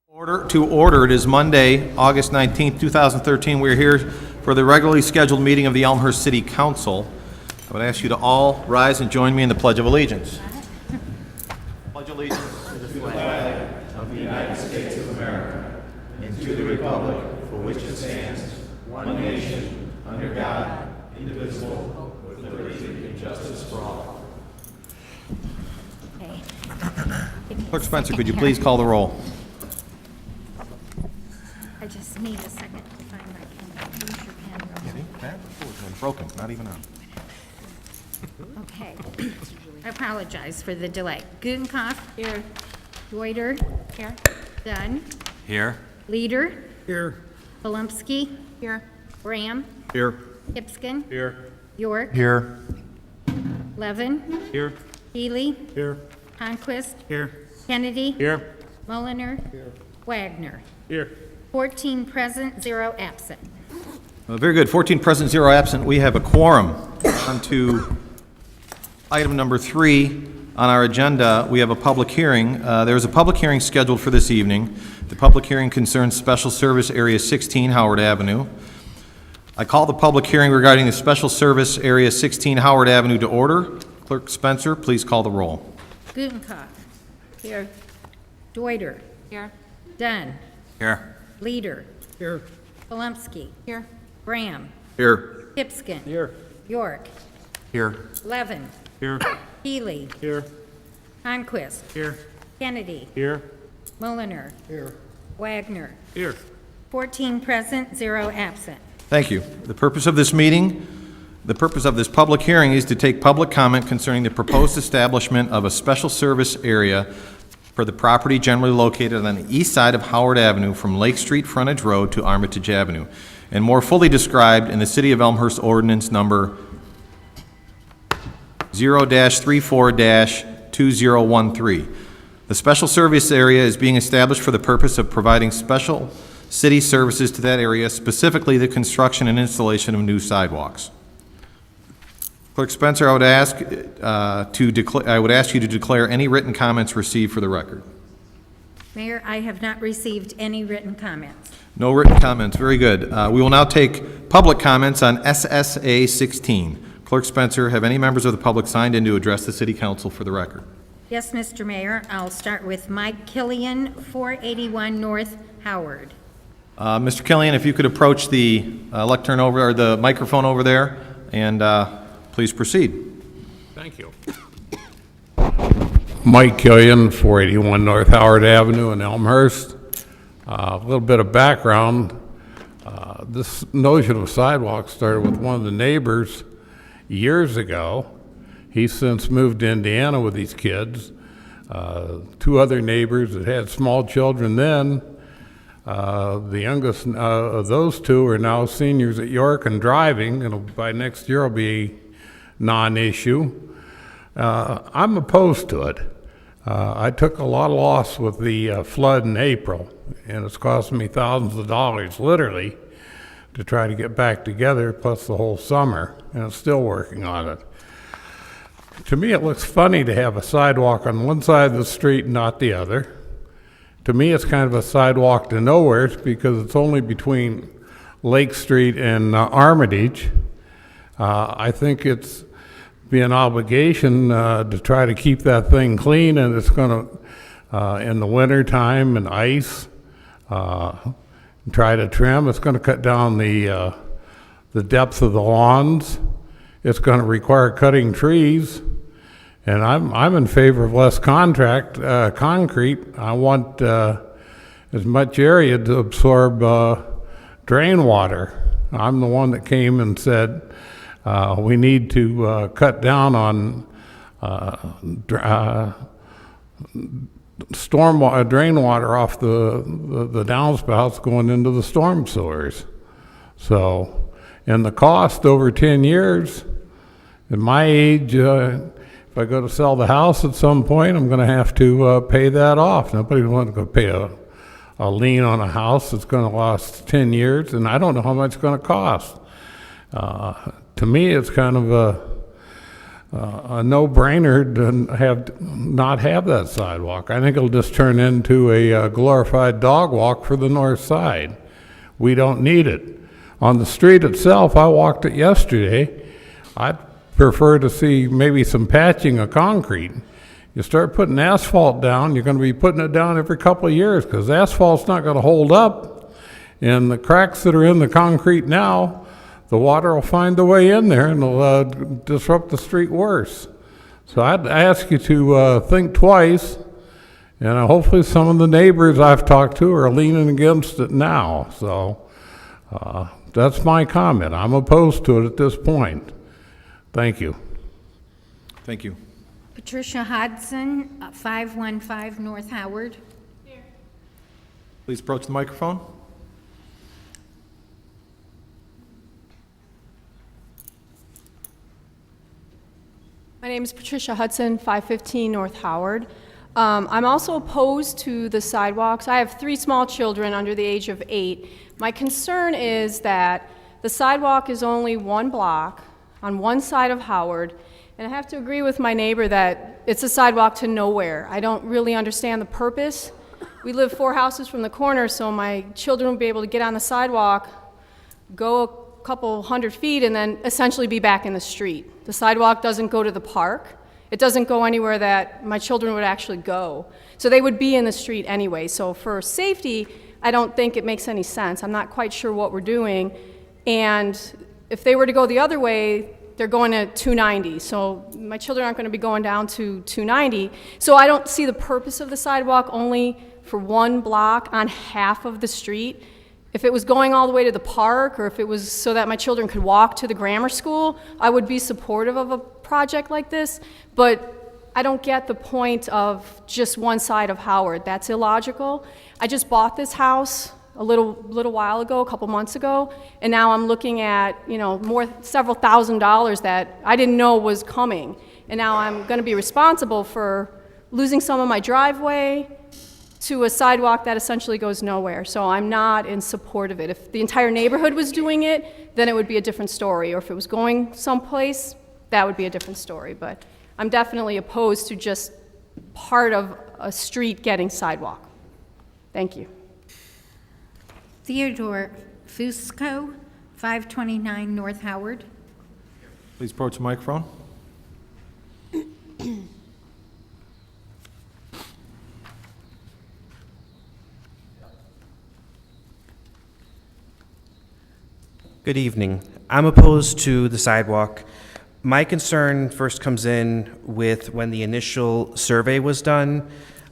It is Monday, August 19th, 2013. We're here for the regularly scheduled meeting of the Elmhurst City Council. I would ask you to all rise and join me in the Pledge of Allegiance. Pledge allegiance to the flag of the United States of America and to the republic for which it stands, one nation, under God, indivisible, with liberty and justice for all. Okay. Clerk Spencer, could you please call the roll? I just need a second to find my pen. Use your pen. Broken, not even on. Okay. I apologize for the delay. Gudenkauf. Here. Deuter. Here. Dunn. Here. Leader. Here. Polumsky. Here. Graham. Here. Hipskin. Here. York. Here. Levin. Here. Healy. Here. Conquest. Here. Kennedy. Here. Mulliner. Wagner. Here. 14 present, 0 absent. Very good. 14 present, 0 absent. We have a quorum. On to item number 3 on our agenda. We have a public hearing. There is a public hearing scheduled for this evening. The public hearing concerns Special Service Area 16, Howard Avenue. I call the public hearing regarding the Special Service Area 16, Howard Avenue to order. Clerk Spencer, please call the roll. Gudenkauf. Here. Deuter. Here. Dunn. Here. Leader. Here. Polumsky. Here. Graham. Here. Hipskin. Here. York. Here. Levin. Here. Healy. Here. Conquest. Here. Kennedy. Here. Mulliner. Here. Wagner. Here. 14 present, 0 absent. Thank you. The purpose of this public hearing is to take public comment concerning the proposed establishment of a special service area for the property generally located on the east side of Howard Avenue from Lake Street Frontage Road to Armitage Avenue, and more fully described in the City of Elmhurst Ordinance Number 0-34-2013. The special service area is being established for the purpose of providing special city services to that area, specifically the construction and installation of new sidewalks. Clerk Spencer, I would ask you to declare any written comments received for the record. Mayor, I have not received any written comments. No written comments. Very good. We will now take public comments on SSA 16. Clerk Spencer, have any members of the public signed in to address the City Council for the record? Yes, Mr. Mayor. I'll start with Mike Killian, 481 North Howard. Mr. Killian, if you could approach the lectern over, or the microphone over there, and please proceed. Thank you. Mike Killian, 481 North Howard Avenue in Elmhurst. A little bit of background. This notion of sidewalks started with one of the neighbors years ago. He's since moved to Indiana with these kids. 2 other neighbors that had small children then. The youngest of those 2 are now seniors at York and driving, and by next year will be non-issue. I'm opposed to it. I took a lot of loss with the flood in April, and it's cost me thousands of dollars, literally, to try to get back together, plus the whole summer, and I'm still working on it. To me, it looks funny to have a sidewalk on one side of the street and not the other. To me, it's kind of a sidewalk to nowhere because it's only between Lake Street and Armitage. I think it's be an obligation to try to keep that thing clean, and it's going to, in the winter time and ice, try to trim. It's going to cut down the depth of the lawns. It's going to require cutting trees, and I'm in favor of less concrete. I want as much area to absorb drain water. I'm the one that came and said we need to cut down on drain water off the downspouts going into the storm sewers. So, and the cost over 10 years, at my age, if I go to sell the house at some point, I'm going to have to pay that off. Nobody's going to pay a lien on a house that's going to last 10 years, and I don't know how much it's going to cost. To me, it's kind of a no-brainer to not have that sidewalk. I think it'll just turn into a glorified dog walk for the north side. We don't need it. On the street itself, I walked it yesterday. I'd prefer to see maybe some patching of concrete. You start putting asphalt down, you're going to be putting it down every couple of years because asphalt's not going to hold up. And the cracks that are in the concrete now, the water will find a way in there and it'll disrupt the street worse. So I'd ask you to think twice, and hopefully some of the neighbors I've talked to are leaning against it now. So that's my comment. I'm opposed to it at this point. Thank you. Thank you. Patricia Hodson, 515 North Howard. Please approach the microphone. My name is Patricia Hudson, 515 North Howard. I'm also opposed to the sidewalks. I have 3 small children under the age of 8. My concern is that the sidewalk is only 1 block on one side of Howard, and I have to agree with my neighbor that it's a sidewalk to nowhere. I don't really understand the purpose. We live 4 houses from the corner, so my children will be able to get on the sidewalk, go a couple hundred feet, and then essentially be back in the street. The sidewalk doesn't go to the park. It doesn't go anywhere that my children would actually go. So they would be in the street anyway. So for safety, I don't think it makes any sense. I'm not quite sure what we're doing. And if they were to go the other way, they're going to 290. So my children aren't going to be going down to 290. So I don't see the purpose of the sidewalk only for 1 block on half of the street. If it was going all the way to the park, or if it was so that my children could walk to the grammar school, I would be supportive of a project like this, but I don't get the point of just one side of Howard. That's illogical. I just bought this house a little while ago, a couple months ago, and now I'm looking at, several $1,000s that I didn't know was coming. And now I'm going to be responsible for losing some of my driveway to a sidewalk that essentially goes nowhere. So I'm not in support of it. If the entire neighborhood was doing it, then it would be a different story. Or if it was going someplace, that would be a different story. But I'm definitely opposed to just part of a street getting sidewalk. Thank you. Theodore Fusco, 529 North Howard. Please approach the microphone. Good evening. I'm opposed to the sidewalk. My concern first comes in with when the initial survey was done.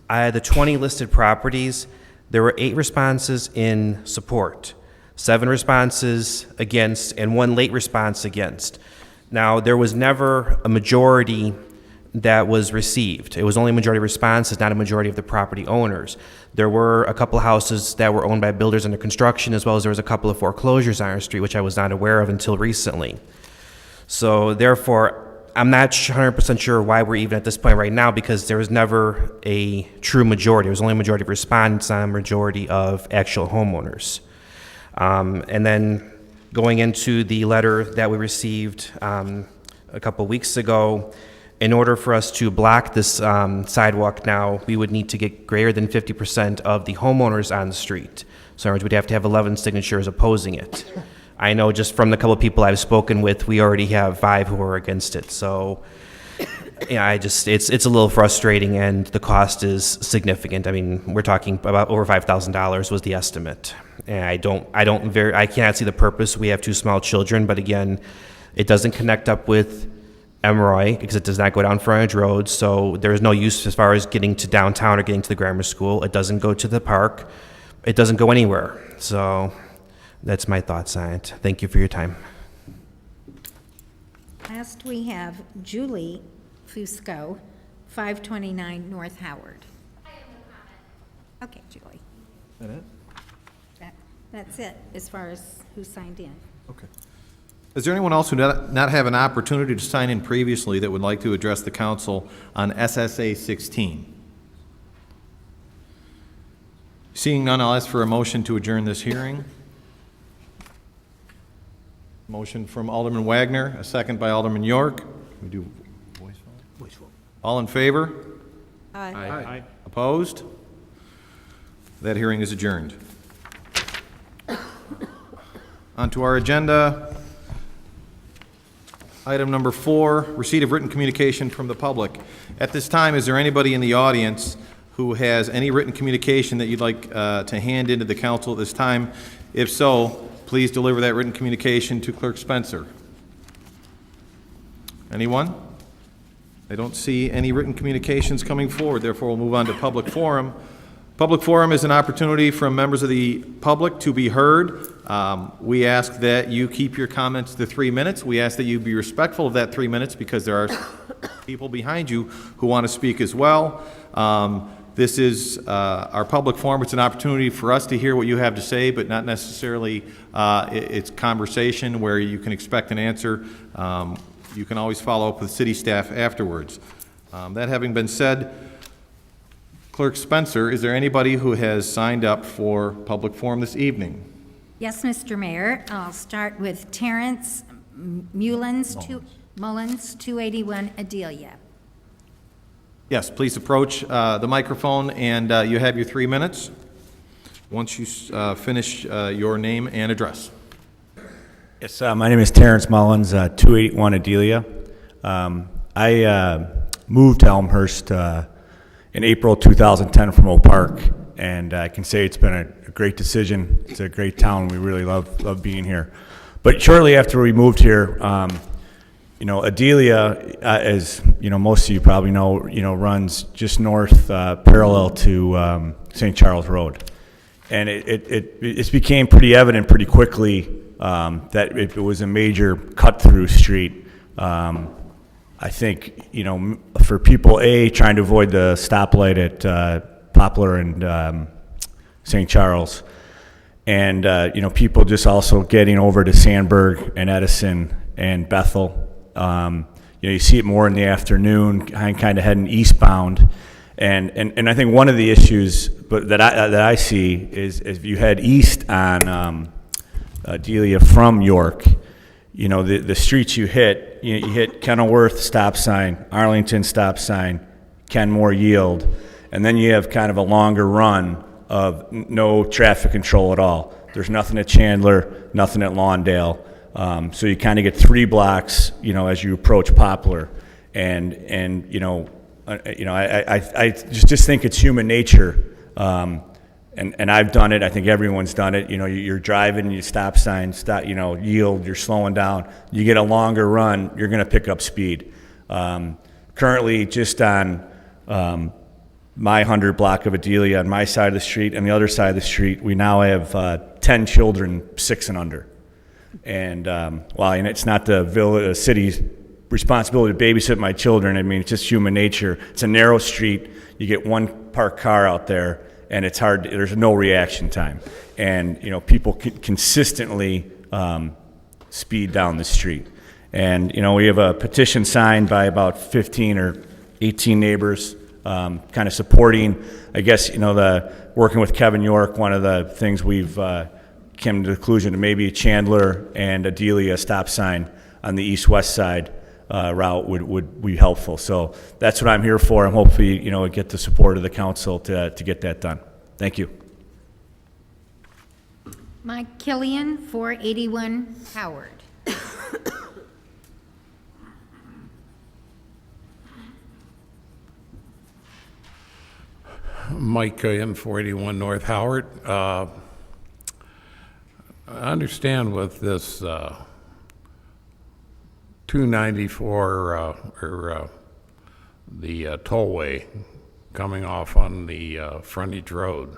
The 20 listed properties, there were 8 responses in support, 7 responses against, and 1 late response against. Now, there was never a majority that was received. It was only a majority of responses, not a majority of the property owners. There were a couple of houses that were owned by builders under construction, as well as there was a couple of foreclosures on our street, which I was not aware of until recently. So therefore, I'm not 100% sure why we're even at this point right now, because there was never a true majority. There was only a majority of respondents, not a majority of actual homeowners. And then going into the letter that we received a couple weeks ago, in order for us to block this sidewalk now, we would need to get greater than 50% of the homeowners on the street. So in other words, we'd have to have 11 signatures opposing it. I know just from the couple of people I've spoken with, we already have 5 who are against it. So yeah, it's a little frustrating, and the cost is significant. I mean, we're talking about over $5,000 was the estimate. And I cannot see the purpose. We have 2 small children, but again, it doesn't connect up with Emroy because it does not go down frontage roads, so there is no use as far as getting to downtown or getting to the grammar school. It doesn't go to the park. It doesn't go anywhere. So that's my thoughts on it. Thank you for your time. Last, we have Julie Fusco, 529 North Howard. I have no comment. Okay, Julie. Is that it? That's it, as far as who signed in. Okay. Is there anyone else who did not have an opportunity to sign in previously that would like to address the council on SSA 16? Seeing none, I'll ask for a motion to adjourn this hearing. Motion from Alderman Wagner, a second by Alderman York. We do All in favor? Aye. Opposed? That hearing is adjourned. On to our agenda. Item number 4, receipt of written communication from the public. At this time, is there anybody in the audience who has any written communication that you'd like to hand into the council at this time? If so, please deliver that written communication to Clerk Spencer. Anyone? I don't see any written communications coming forward, therefore we'll move on to public forum. Public forum is an opportunity from members of the public to be heard. We ask that you keep your comments to 3 minutes. We ask that you be respectful of that 3 minutes because there are people behind you who want to speak as well. This is our public forum. It's an opportunity for us to hear what you have to say, but not necessarily it's conversation where you can expect an answer. You can always follow up with city staff afterwards. That having been said, Clerk Spencer, is there anybody who has signed up for public forum this evening? Yes, Mr. Mayor. I'll start with Terrence Mullins, 281 Adelia. Yes, please approach the microphone, and you have your 3 minutes. Once you finish your name and address. Yes, my name is Terrence Mullins, 281 Adelia. I moved to Elmhurst in April 2010 from Oak Park, and I can say it's been a great decision. It's a great town. We really love being here. But shortly after we moved here, Adelia, as most of you probably know, runs just north, parallel to St. Charles Road, and it became pretty evident pretty quickly that it was a major cut-through street. I think, for people, trying to avoid the stoplight at Poplar and St. Charles, and, people just also getting over to Sandburg and Edison and Bethel. You see it more in the afternoon, kind of heading eastbound. And I think one of the issues that I see is if you head east on Adelia from York, the streets you hit Kenilworth stop sign, Arlington stop sign, Kenmore yield, and then you have kind of a longer run of no traffic control at all. There's nothing at Chandler, nothing at Lawndale. So you kind of get 3 blocks, as you approach Poplar, and I just think it's human nature. And I've done it. I think everyone's done it. You're driving, you stop sign, yield, you're slowing down. You get a longer run, you're going to pick up speed. Currently, just on my 100 block of Adelia, on my side of the street and the other side of the street, we now have 10 children, 6 and under. And and it's not the city's responsibility to babysit my children. I mean, it's just human nature. It's a narrow street. You get one parked car out there, and it's hard. There's no reaction time, and people consistently speed down the street. And we have a petition signed by about 15 or 18 neighbors, kind of supporting. I guess working with Kevin York. One of the things we've came to the conclusion that maybe Chandler and Adelia stop sign on the east-west side route would be helpful. So that's what I'm here for. I'm hopefully, get the support of the council to get that done. Thank you. Mike Killian, 481 Howard. Mike Killian, 481 North Howard. I understand with this 294 the tollway coming off on the frontage road.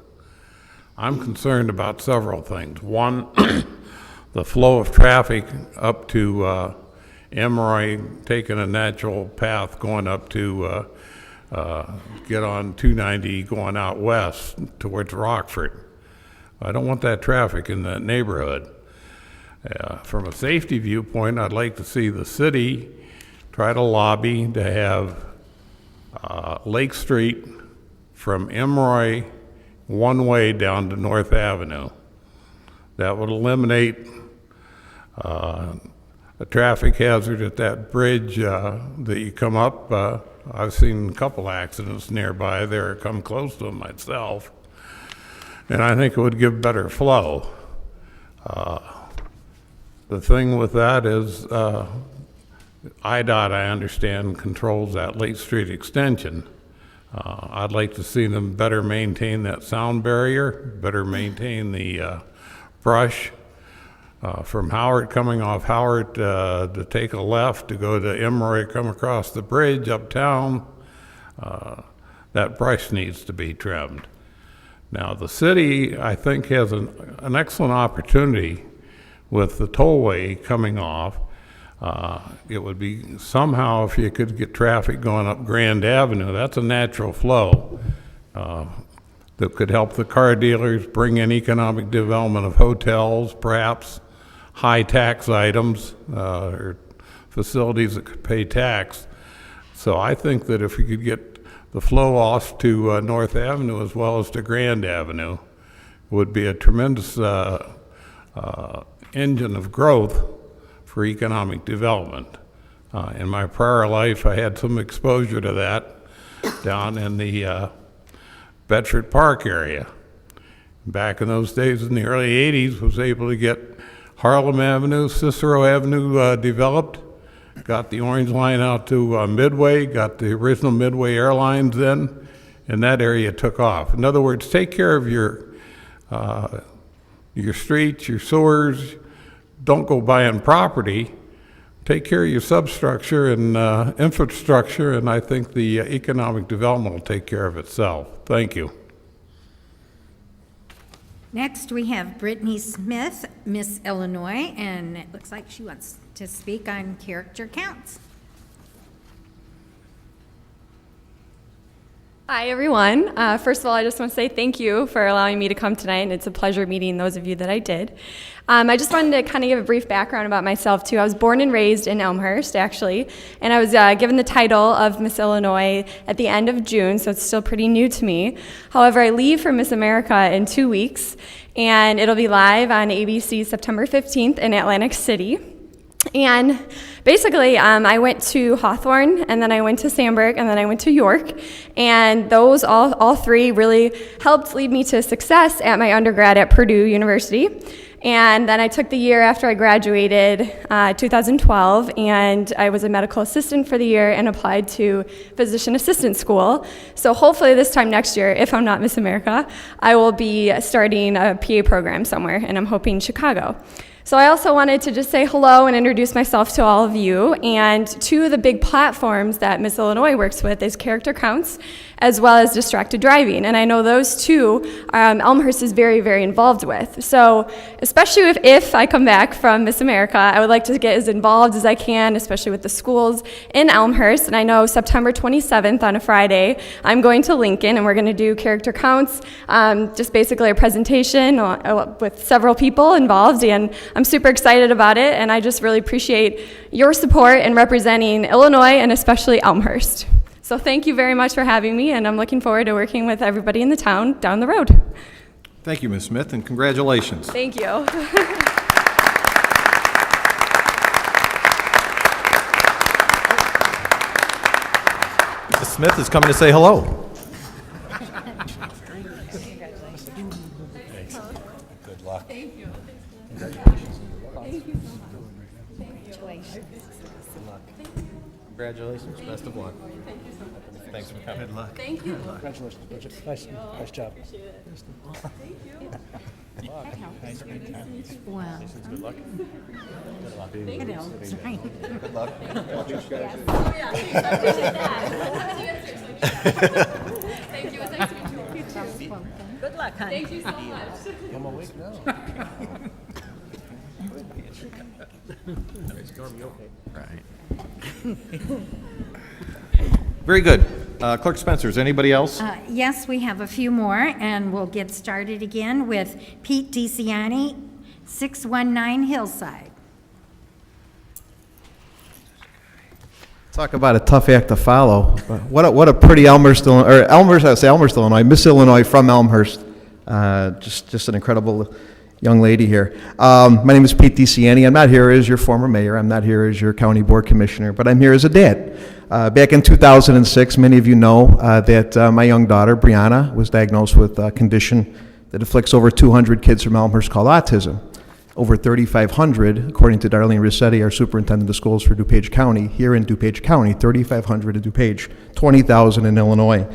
I'm concerned about several things. One, the flow of traffic up to Emory, taking a natural path going up to get on 290 going out west towards Rockford. I don't want that traffic in that neighborhood. From a safety viewpoint, I'd like to see the city try to lobby to have Lake Street from Emory one way down to North Avenue. That would eliminate a traffic hazard at that bridge that you come up I've seen a couple accidents nearby there, come close to them myself, and I think it would give better flow. The thing with that is IDOT, I understand, controls that Lake Street extension. I'd like to see them better maintain that sound barrier, better maintain the brush from Howard, coming off Howard to take a left to go to Emory, come across the bridge uptown. That brush needs to be trimmed. Now, the city, I think, has an excellent opportunity with the tollway coming off. It would be somehow, if you could get traffic going up Grand Avenue, that's a natural flow that could help the car dealers, bring in economic development of hotels, perhaps high tax items or facilities that could pay tax. So I think that if we could get the flow off to North Avenue as well as to Grand Avenue, it would be a tremendous engine of growth for economic development. In my prior life, I had some exposure to that down in the Bedford Park area. Back in those days in the early 80s, was able to get Harlem Avenue, Cicero Avenue developed, got the Orange Line out to Midway, got the original Midway Airlines in, and that area took off. In other words, take care of your streets, your sewers. Don't go buying property. Take care of your substructure and infrastructure, and I think the economic development will take care of itself. Thank you. Next, we have Brittany Smith, Miss Illinois, and it looks like she wants to speak on character counts. Hi, everyone. First of all, I just want to say thank you for allowing me to come tonight, and it's a pleasure meeting those of you that I did. I just wanted to kind of give a brief background about myself, too. I was born and raised in Elmhurst, actually, and I was given the title of Miss Illinois at the end of June, so it's still pretty new to me. However, I leave for Miss America in 2 weeks, and it'll be live on ABC September 15th in Atlantic City. And basically, I went to Hawthorne, and then I went to Sandburg, and then I went to York, and those all three really helped lead me to success at my undergrad at Purdue University. And then I took the year after I graduated, 2012, and I was a medical assistant for the year and applied to physician assistant school. So hopefully this time next year, if I'm not Miss America, I will be starting a PA program somewhere, and I'm hoping Chicago. So I also wanted to just say hello and introduce myself to all of you. And two of the big platforms that Miss Illinois works with is character counts as well as distracted driving. And I know those two Elmhurst is very, very involved with. So especially if I come back from Miss America, I would like to get as involved as I can, especially with the schools in Elmhurst. And I know September 27th on a Friday, I'm going to Lincoln and we're going to do character counts, just basically a presentation with several people involved. And I'm super excited about it, and I just really appreciate your support in representing Illinois and especially Elmhurst. So thank you very much for having me, and I'm looking forward to working with everybody in the town down the road. Thank you, Ms. Smith, and congratulations. Thank you. Ms. Smith is coming to say hello. Good luck. Thank you. Congratulations. Best of luck. Thank you so much. Thanks for coming. Good luck. Thank you. Congratulations, Bridget. Nice job. Wow. Good luck. I know, it's right. Good luck. Thank you. It's nice to meet you. Good luck, honey. Thank you so much. I'm awake now. Very good. Clerk Spencer, is anybody else? Yes, we have a few more, and we'll get started again with Pete DeCiani, 619 Hillside. Talk about a tough act to follow. What a pretty Elmhurst, Illinois, Miss Illinois from Elmhurst. Just an incredible young lady here. My name is Pete DeCiani. I'm not here as your former mayor. I'm not here as your county board commissioner, but I'm here as a dad. Back in 2006, many of you know that my young daughter, Brianna, was diagnosed with a condition that afflicts over 200 kids from Elmhurst called autism. Over 3,500, according to Darlene Rossetti, our superintendent of schools for DuPage County, here in DuPage County, 3,500 in DuPage, 20,000 in Illinois.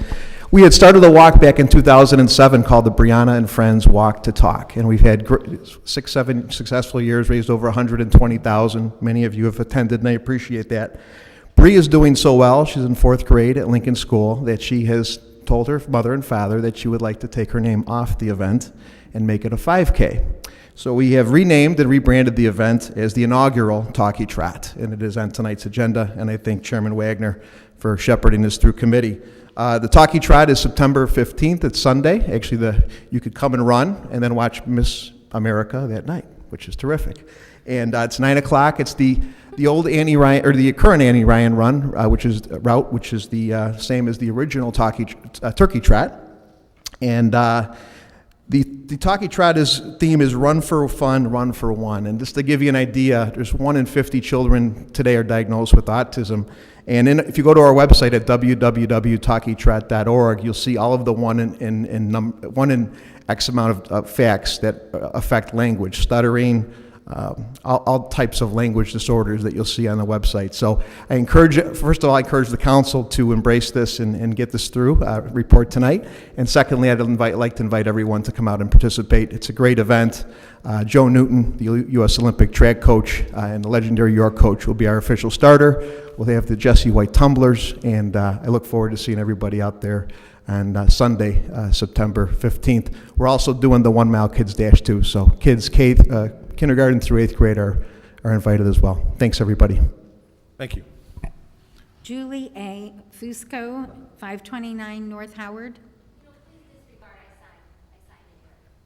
We had started a walk back in 2007 called the Brianna and Friends Walk to Talk, and we've had 7 successful years, raised over 120,000. Many of you have attended, and I appreciate that. Bree is doing so well. She's in 4th grade at Lincoln School that she has told her mother and father that she would like to take her name off the event and make it a 5K. So we have renamed and rebranded the event as the inaugural Talkie Trot, and it is on tonight's agenda, and I thank Chairman Wagner for shepherding this through committee. The Talkie Trot is September 15th. It's Sunday. Actually, you could come and run and then watch Miss America that night, which is terrific. And it's 9 o'clock. It's the old Annie Ryan, or the current Annie Ryan run, which is the same as the original Turkey Trot. And the Talkie Trot theme is Run for Fun, Run for One. And just to give you an idea, there's 1 in 50 children today are diagnosed with autism. And if you go to our website at www.talkietrot.org, you'll see all of the one in X amount of facts that affect language, stuttering, all types of language disorders that you'll see on the website. So I encourage the council to embrace this and get this through, report tonight. And secondly, I'd like to invite everyone to come out and participate. It's a great event. Joe Newton, the U.S. Olympic track coach and the legendary York coach, will be our official starter. We'll have the Jesse White tumblers, and I look forward to seeing everybody out there on Sunday, September 15th. We're also doing the 1 Mile Kids Dash too, so kids kindergarten through 8th grade are invited as well. Thanks, everybody. Thank you. Julie A. Fusco, 529 North Howard.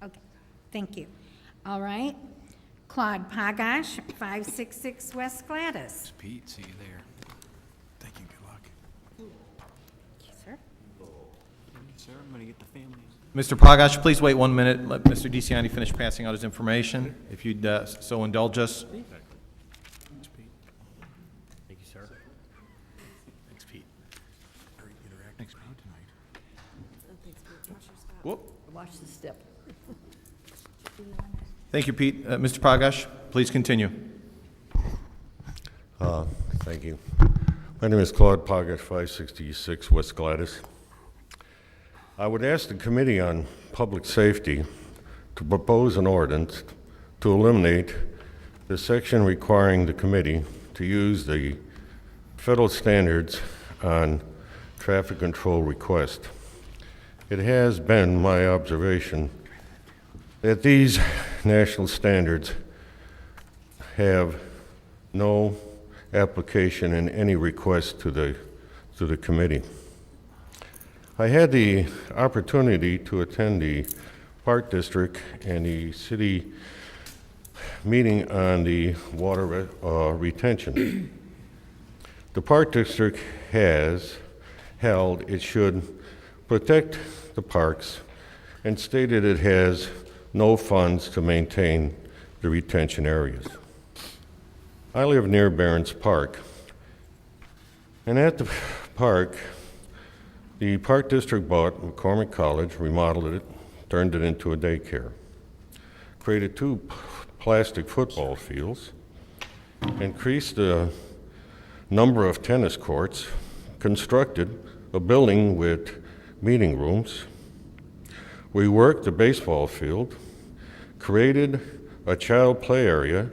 Okay, thank you. All right. Claude Pagash, 566 West Gladys. Pete, see you there. Thank you, good luck. Yes, sir. Sir, I'm gonna get the family. Mr. Pagash, please wait 1 minute. Let Mr. DeCiani finish passing out his information, if you'd so indulge us. Thanks, Pete. Thank you, sir. Thanks, Pete. Very interactive crowd tonight. Whoop. Watch the step. Thank you, Pete. Mr. Pagash, please continue. Thank you. My name is Claude Pagash, 566 West Gladys. I would ask the Committee on Public Safety to propose an ordinance to eliminate the section requiring the committee to use the federal standards on traffic control request. It has been my observation that these national standards have no application in any request to the committee. I had the opportunity to attend the Park District and the city meeting on the water retention. The Park District has held it should protect the parks and stated it has no funds to maintain the retention areas. I live near Barron's Park, and at the park, the Park District bought McCormick College, remodeled it, turned it into a daycare, created 2 plastic football fields, increased the number of tennis courts, constructed a building with meeting rooms, reworked the baseball field, created a child play area,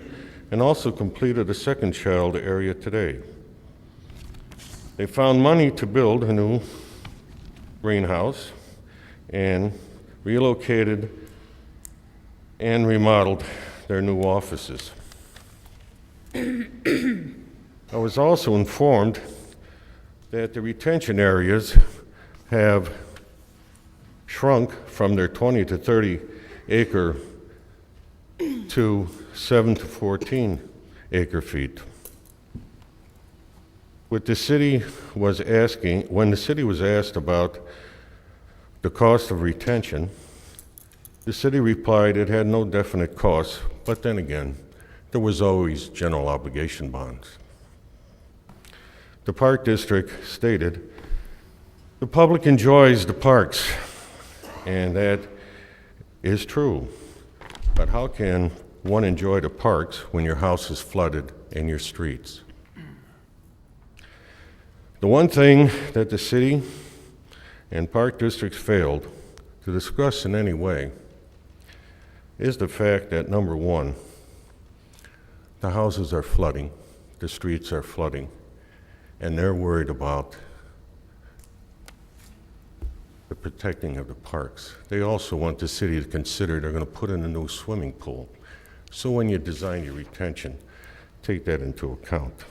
and also completed a second child area today. They found money to build a new greenhouse and relocated and remodeled their new offices. I was also informed that the retention areas have shrunk from their 20 to 30 acre to 7 to 14 acre feet. When the city was asked about the cost of retention, the city replied it had no definite cost, but then again, there was always general obligation bonds. the Park District stated, "The public enjoys the parks," and that is true. But how can one enjoy the parks when your house is flooded and your streets? The one thing that the city and park districts failed to discuss in any way is the fact that, number one, the houses are flooding, the streets are flooding, and they're worried about the protecting of the parks. They also want the city to consider they're going to put in a new swimming pool. So when you design your retention, take that into account.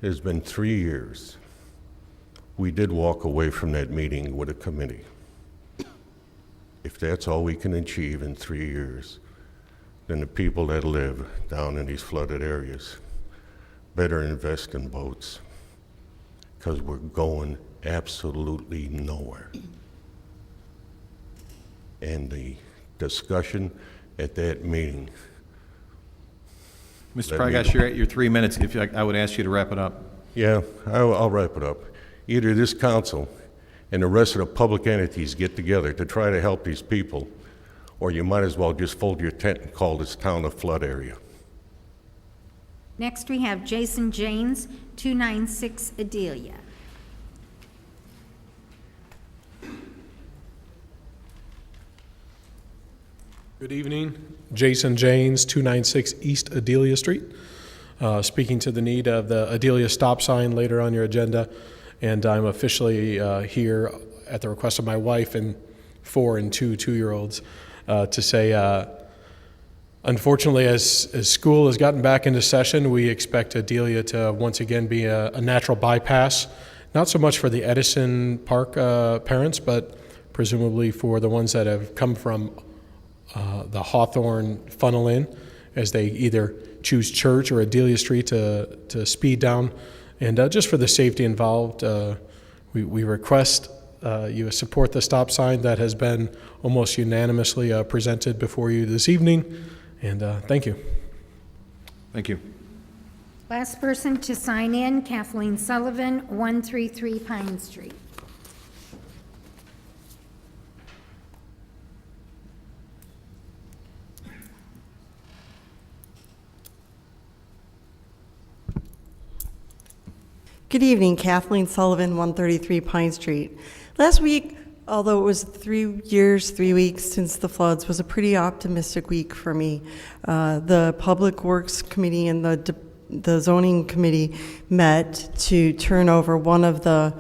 It's been 3 years. We did walk away from that meeting with a committee. If that's all we can achieve in 3 years, then the people that live down in these flooded areas better invest in boats, because we're going absolutely nowhere. And the discussion at that meeting. Mr. Pragash, you're at your 3 minutes. If I would ask you to wrap it up. Yeah, I'll wrap it up. Either this council and the rest of the public entities get together to try to help these people, or you might as well just fold your tent and call this town a flood area. Next, we have Jason Janes, 296 Adelia. Good evening. Jason Janes, 296 East Adelia Street. Speaking to the need of the Adelia stop sign later on your agenda, and I'm officially here at the request of my wife and 4 and 2 two-year-olds to say, unfortunately, as school has gotten back into session, we expect Adelia to once again be a natural bypass, not so much for the Edison Park parents, but presumably for the ones that have come from the Hawthorne funnel in as they either choose Church or Adelia Street to speed down. And just for the safety involved, we request you support the stop sign that has been almost unanimously presented before you this evening. And thank you. Thank you. Last person to sign in, Kathleen Sullivan, 133 Pine Street. Good evening, Kathleen Sullivan, 133 Pine Street. Last week, although it was 3 years, 3 weeks since the floods, was a pretty optimistic week for me. The Public Works Committee and the Zoning Committee met to turn over one of the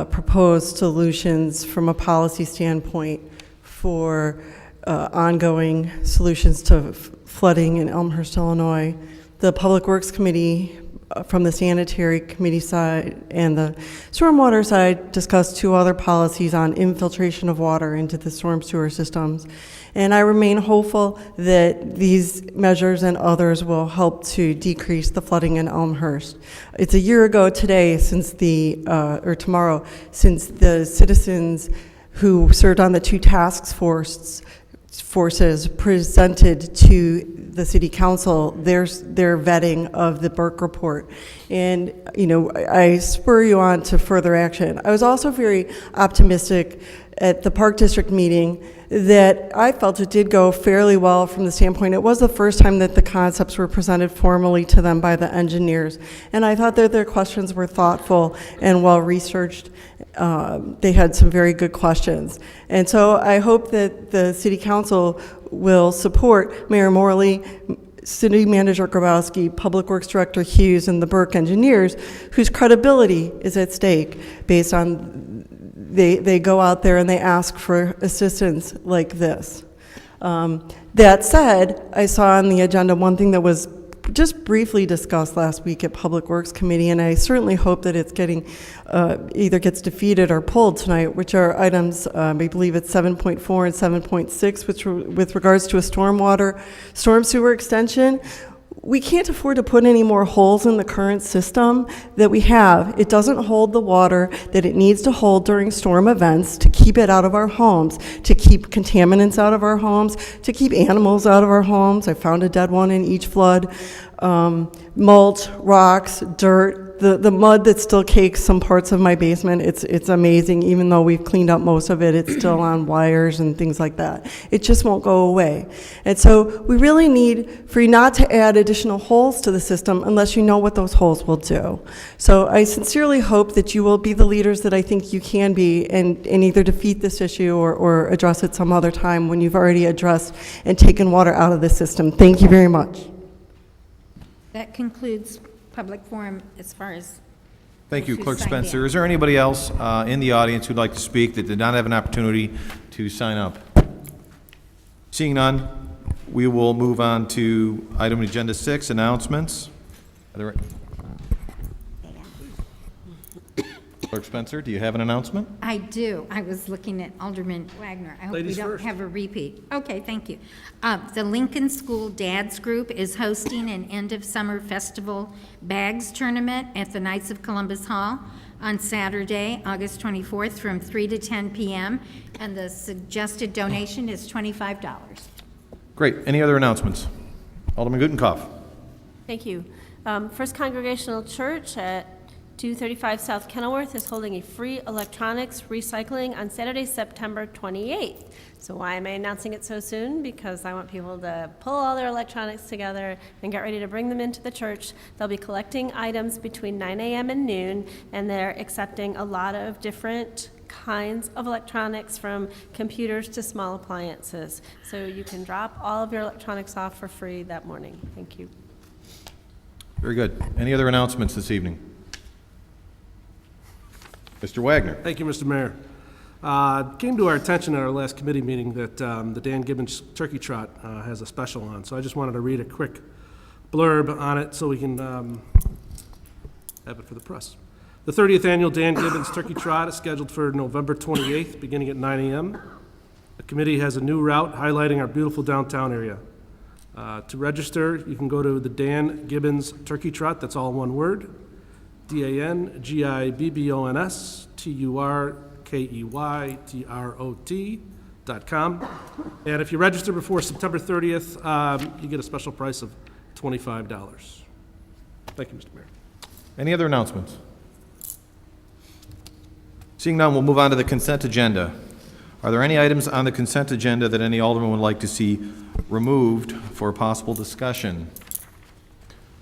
proposed solutions from a policy standpoint for ongoing solutions to flooding in Elmhurst, Illinois. The Public Works Committee from the sanitary committee side and the stormwater side discussed 2 other policies on infiltration of water into the storm sewer systems. And I remain hopeful that these measures and others will help to decrease the flooding in Elmhurst. It's a year ago today since or tomorrow, since the citizens who served on the 2 task forces presented to the city council their vetting of the Burke report. And, you know, I spur you on to further action. I was also very optimistic at the Park District meeting that I felt it did go fairly well from the standpoint it was the first time that the concepts were presented formally to them by the engineers. And I thought that their questions were thoughtful and well researched. They had some very good questions. And so I hope that the city council will support Mayor Morley, City Manager Grabowski, Public Works Director Hughes, and the Burke engineers, whose credibility is at stake based on they go out there and they ask for assistance like this. That said, I saw on the agenda one thing that was just briefly discussed last week at Public Works Committee, and I certainly hope that it's getting either gets defeated or pulled tonight, which are items, I believe it's 7.4 and 7.6, which with regards to a storm sewer extension. We can't afford to put any more holes in the current system that we have. It doesn't hold the water that it needs to hold during storm events to keep it out of our homes, to keep contaminants out of our homes, to keep animals out of our homes. I found a dead one in each flood. Mulch, rocks, dirt, the mud that still cakes some parts of my basement, it's amazing. Even though we've cleaned up most of it, it's still on wires and things like that. It just won't go away. And so we really need for you not to add additional holes to the system unless you know what those holes will do. So I sincerely hope that you will be the leaders that I think you can be and either defeat this issue or address it some other time when you've already addressed and taken water out of the system. Thank you very much. That concludes public forum as far as... Thank you, who Clerk signed Spencer. in. Is there anybody else in the audience who'd like to speak that did not have an opportunity to sign up? Seeing none, we will move on to item agenda 6, announcements. Are there... Clerk Spencer, do you have an announcement? I do. I was looking at Alderman Wagner. I hope Ladies we don't first. have a repeat. Okay, thank you. The Lincoln School Dads Group is hosting an end-of-summer festival bags tournament at the Knights of Columbus Hall on Saturday, August 24th, from 3 to 10 p.m., and the suggested donation is $25. Great. Any other announcements? Alderman Gutenkopf. Thank you. First Congregational Church at 235 South Kenilworth is holding a free electronics recycling on Saturday, September 28th. So why am I announcing it so soon? Because I want people to pull all their electronics together and get ready to bring them into the church. They'll be collecting items between 9 a.m. and noon, and they're accepting a lot of different kinds of electronics, from computers to small appliances. So you can drop all of your electronics off for free that morning. Thank you. Very good. Any other announcements this evening? Mr. Wagner. Thank you, Mr. Mayor. Came to our attention at our last committee meeting that the Dan Gibbons Turkey Trot has a special on, so I just wanted to read a quick blurb on it so we can have it for the press. The 30th Annual Dan Gibbons Turkey Trot is scheduled for November 28th, beginning at 9 a.m. The committee has a new route highlighting our beautiful downtown area. To register, you can go to the Dan Gibbons Turkey Trot, that's all one word, DanGibbonsTurkeyTrot.com. And if you register before September 30th, you get a special price of $25. Thank you, Mr. Mayor. Any other announcements? Seeing none, we'll move on to the consent agenda. Are there any items on the consent agenda that any alderman would like to see removed for possible discussion?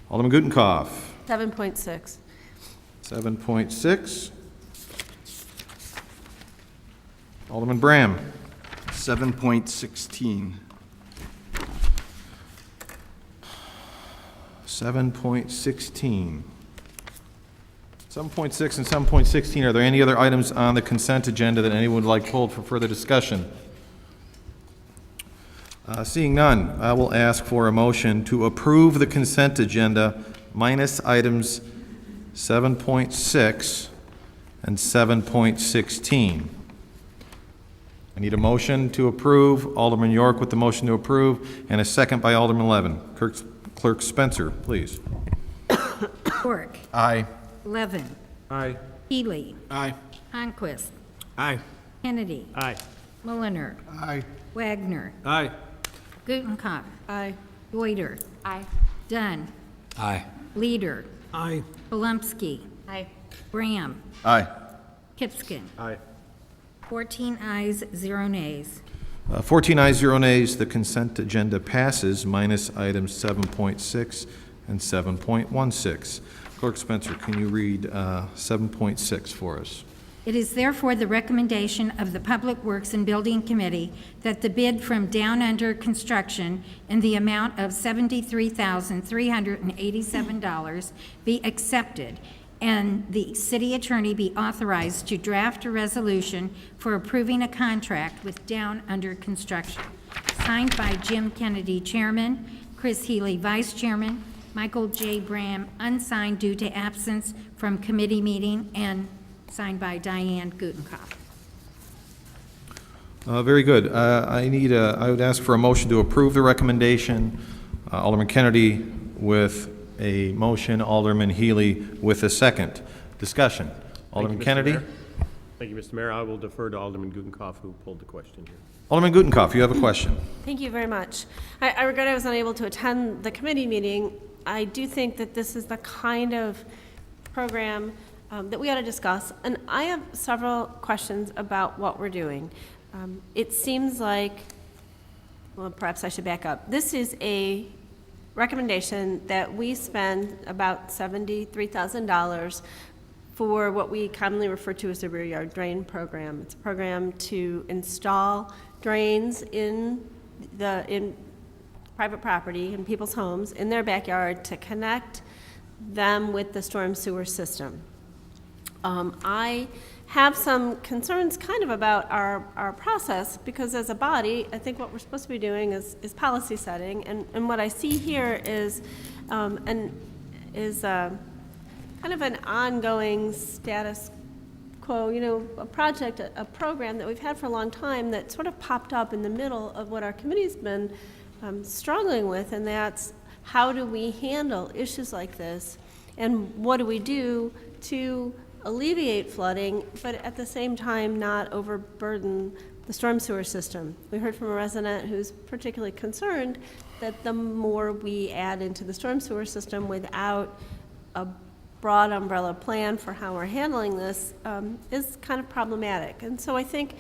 Alderman Gutenkopf. 7.6. 7.6. Alderman Bram. 7.16. 7.16. 7.6 and 7.16, are there any other items on the consent agenda that anyone would like pulled for further discussion? Seeing none, I will ask for a motion to approve the consent agenda minus items 7.6 and 7.16. I need a motion to approve. Alderman York with the motion to approve, and a second by Alderman Levin. Clerk Spencer, please. York. Aye. Levin. Aye. Healy. Aye. Honquist. Aye. Kennedy. Aye. Mulliner. Aye. Wagner. Aye. Gutenkopf. Aye. Reuter. Aye. Dunn. Aye. Leader. Aye. Polumsky. Aye. Graham. Aye. Kipskin. Aye. 14 ayes, 0 nays. 14 ayes, 0 nays. The consent agenda passes minus items 7.6 and 7.16. Clerk Spencer, can you read 7.6 for us? It is therefore the recommendation of the Public Works and Building Committee that the bid from Down Under Construction in the amount of $73,387 be accepted, and the city attorney be authorized to draft a resolution for approving a contract with Down Under Construction. Signed by Jim Kennedy, Chairman, Chris Healy, Vice Chairman, Michael J. Bram, unsigned due to absence from committee meeting, and signed by Diane Gutenkopf. Very good. I would ask for a motion to approve the recommendation. Alderman Kennedy with a motion, Alderman Healy with a second. Discussion. Alderman Kennedy. Thank you, Mr. Mayor. I will defer to Alderman Gutenkopf, who pulled the question here. Alderman Gutenkopf, you have a question. Thank you very much. I regret I was unable to attend the committee meeting. I do think that this is the kind of program that we ought to discuss, and I have several questions about what we're doing. It seems like, well, perhaps I should back up. This is a recommendation that we spend about $73,000 for what we commonly refer to as the rear yard drain program. It's a program to install drains in private property, in people's homes, in their backyard, to connect them with the storm sewer system. I have some concerns kind of about our process, because as a body, I think what we're supposed to be doing is policy setting, and what I see here is kind of an ongoing status quo, a project, a program that we've had for a long time that sort of popped up in the middle of what our committee's been struggling with, and that's how do we handle issues like this, and what do we do to alleviate flooding, but at the same time not overburden the storm sewer system. We heard from a resident who's particularly concerned that the more we add into the storm sewer system without a broad umbrella plan for how we're handling this is kind of problematic. And so I think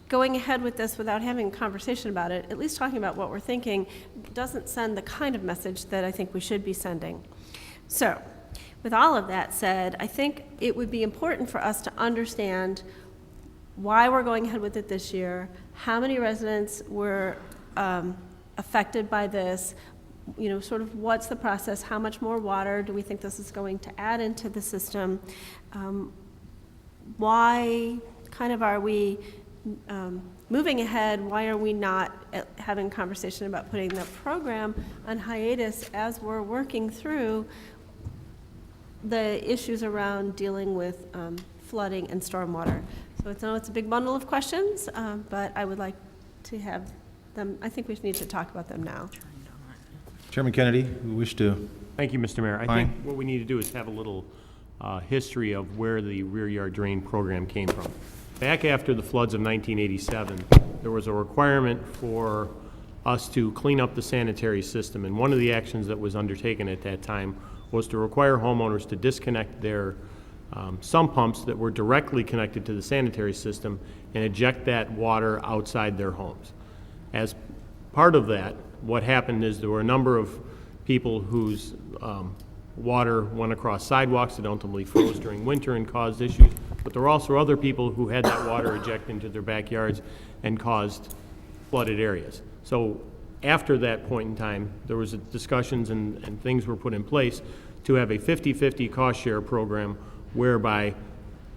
going ahead with this without having a conversation about it, at least talking about what we're thinking, doesn't send the kind of message that I think we should be sending. So, with all of that said, I think it would be important for us to understand why we're going ahead with it this year, how many residents were affected by this, sort of what's the process, how much more water do we think this is going to add into the system, why kind of are we moving ahead, why are we not having a conversation about putting the program on hiatus as we're working through the issues around dealing with flooding and stormwater. So I know it's a big bundle of questions, but I would like to have them, I think we need to talk about them now. Chairman Kennedy, we wish to. Thank you, Mr. Mayor. I think what we need to do is have a little history of where the rear yard drain program came from. Back after the floods of 1987, there was a requirement for us to clean up the sanitary system, and one of the actions that was undertaken at that time was to require homeowners to disconnect their sump pumps that were directly connected to the sanitary system and eject that water outside their homes. As part of that, what happened is there were a number of people whose water went across sidewalks that ultimately froze during winter and caused issues, but there were also other people who had that water eject into their backyards and caused flooded areas. So after that point in time, there was discussions and things were put in place to have a 50-50 cost share program whereby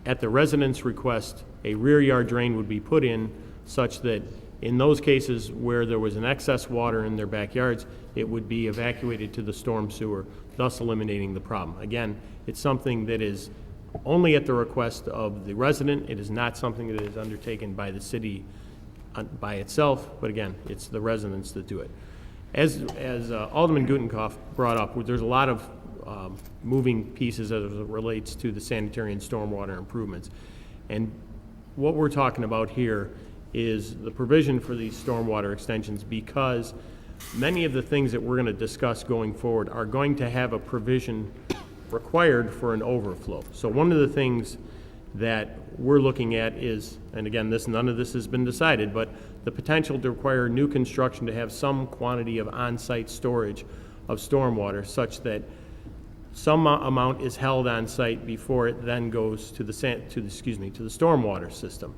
at the resident's request, a rear yard drain would be put in such that in those cases where there was an excess water in their backyards, it would be evacuated to the storm sewer, thus eliminating the problem. Again, it's something that is only at the request of the resident. It is not something that is undertaken by the city by itself, but again, it's the residents that do it. As Alderman Gutenkopf brought up, there's a lot of moving pieces as it relates to the sanitary and stormwater improvements. And what we're talking about here is the provision for these stormwater extensions, because many of the things that we're going to discuss going forward are going to have a provision required for an overflow. So one of the things that we're looking at is, and again, none of this has been decided, but the potential to require new construction to have some quantity of on-site storage of stormwater such that some amount is held on site before it then goes to the stormwater system.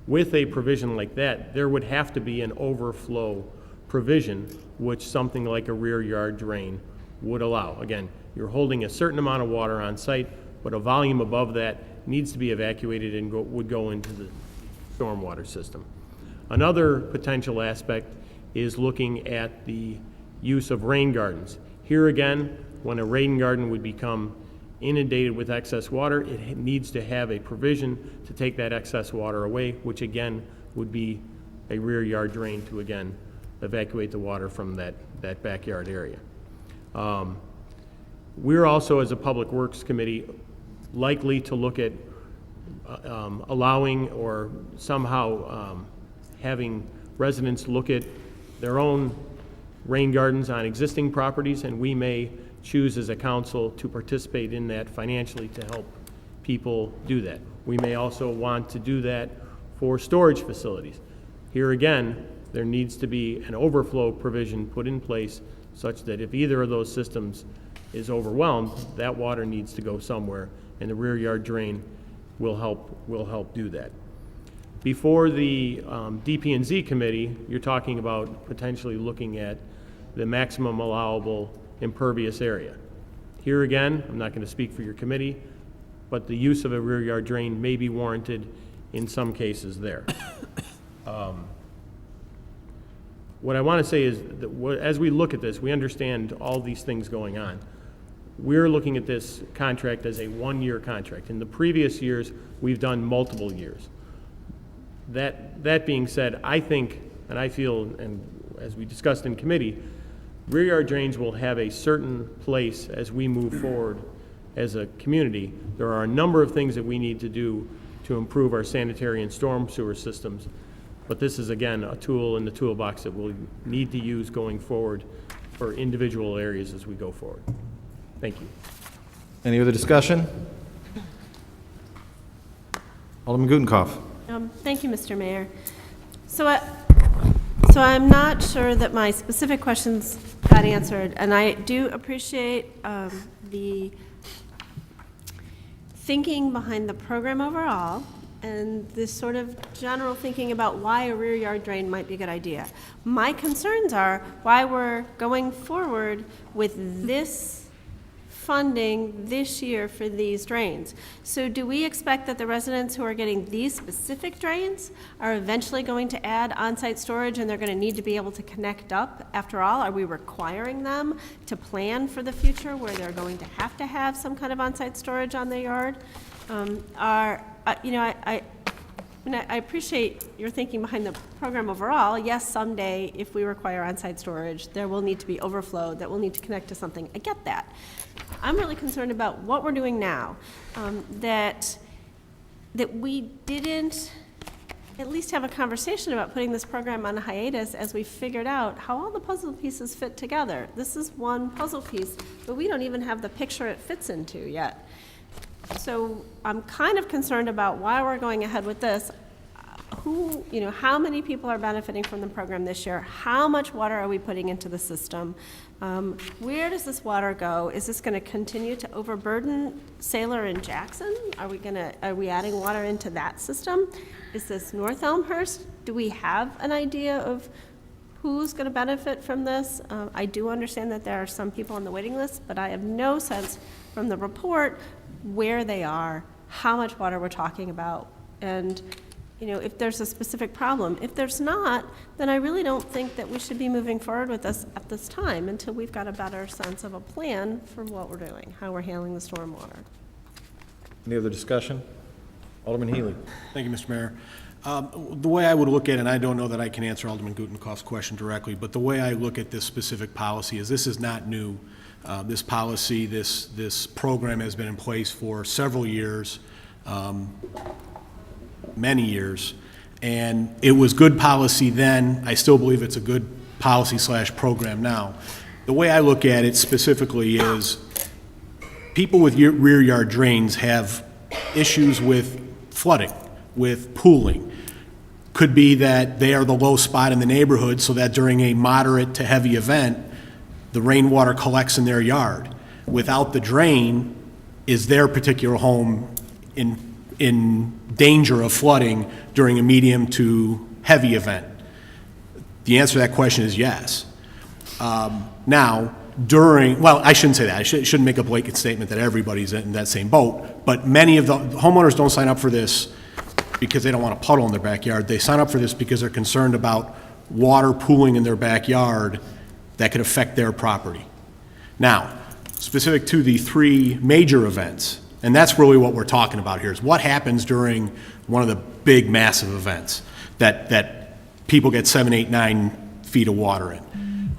With a provision like that, there would have to be an overflow provision, which something like a rear yard drain would allow. Again, you're holding a certain amount of water on site, but a volume above that needs to be evacuated and would go into the stormwater system. Another potential aspect is looking at the use of rain gardens. Here again, when a rain garden would become inundated with excess water, it needs to have a provision to take that excess water away, which again would be a rear yard drain to again evacuate the water from that backyard area. We're also, as a Public Works Committee, likely to look at allowing or somehow having residents look at their own rain gardens on existing properties, and we may choose as a council to participate in that financially to help people do that. We may also want to do that for storage facilities. Here again, there needs to be an overflow provision put in place such that if either of those systems is overwhelmed, that water needs to go somewhere, and the rear yard drain will help do that. Before the DP&Z committee, you're talking about potentially looking at the maximum allowable impervious area. Here again, I'm not going to speak for your committee, but the use of a rear yard drain may be warranted in some cases there. What I want to say is that as we look at this, we understand all these things going on. We're looking at this contract as a one-year contract. In the previous years, we've done multiple years. That being said, I think, and I feel, and as we discussed in committee, rear yard drains will have a certain place as we move forward as a community. There are a number of things that we need to do to improve our sanitary and storm sewer systems, but this is, again, a tool in the toolbox that we'll need to use going forward for individual areas as we go forward. Thank you. Any other discussion? Alderman Gutenkopf. Thank you, Mr. Mayor. So I'm not sure that my specific questions got answered, and I do appreciate the thinking behind the program overall and this sort of general thinking about why a rear yard drain might be a good idea. My concerns are why we're going forward with this funding this year for these drains. So do we expect that the residents who are getting these specific drains are eventually going to add on-site storage and they're going to need to be able to connect up? After all, are we requiring them to plan for the future where they're going to have some kind of on-site storage on their yard? I appreciate your thinking behind the program overall. Yes, someday, if we require on-site storage, there will need to be overflow that will need to connect to something. I get that. I'm really concerned about what we're doing now, that we didn't at least have a conversation about putting this program on hiatus as we figured out how all the puzzle pieces fit together. This is one puzzle piece, but we don't even have the picture it fits into yet. So I'm kind of concerned about why we're going ahead with this. How many people are benefiting from the program this year? How much water are we putting into the system? Where does this water go? Is this going to continue to overburden Saylor and Jackson? Are we adding water into that system? Is this North Elmhurst? Do we have an idea of who's going to benefit from this? I do understand that there are some people on the waiting list, but I have no sense from the report where they are, how much water we're talking about, and if there's a specific problem. If there's not, then I really don't think that we should be moving forward with this at this time until we've got a better sense of a plan for what we're doing, how we're handling the stormwater. Any other discussion? Alderman Healy. Thank you, Mr. Mayor. The way I would look at it, and I don't know that I can answer Alderman Gutenkopf's question directly, but the way I look at this specific policy is this is not new. This policy, this program has been in place for several years, many years, and it was good policy then. I still believe it's a good policy/program now. The way I look at it specifically is people with rear yard drains have issues with flooding, with pooling. Could be that they are the low spot in the neighborhood so that during a moderate to heavy event, the rainwater collects in their yard. Without the drain, is their particular home in danger of flooding during a medium to heavy event? The answer to that question is yes. Now, I shouldn't say that. I shouldn't make a blanket statement that everybody's in that same boat, but many of the homeowners don't sign up for this because they don't want a puddle in their backyard. They sign up for this because they're concerned about water pooling in their backyard that could affect their property. Now, specific to the three major events, and that's really what we're talking about here, is what happens during one of the big massive events that people get 7, 8, 9 feet of water in.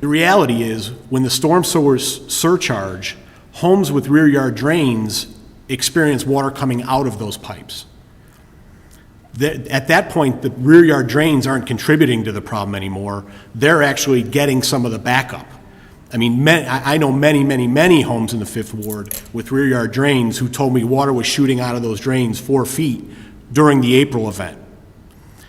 The reality is when the storm sewer surcharge, homes with rear yard drains experience water coming out of those pipes. At that point, the rear yard drains aren't contributing to the problem anymore. They're actually getting some of the backup. I mean, I know many homes in the Fifth Ward with rear yard drains who told me water was shooting out of those drains 4 feet during the April event.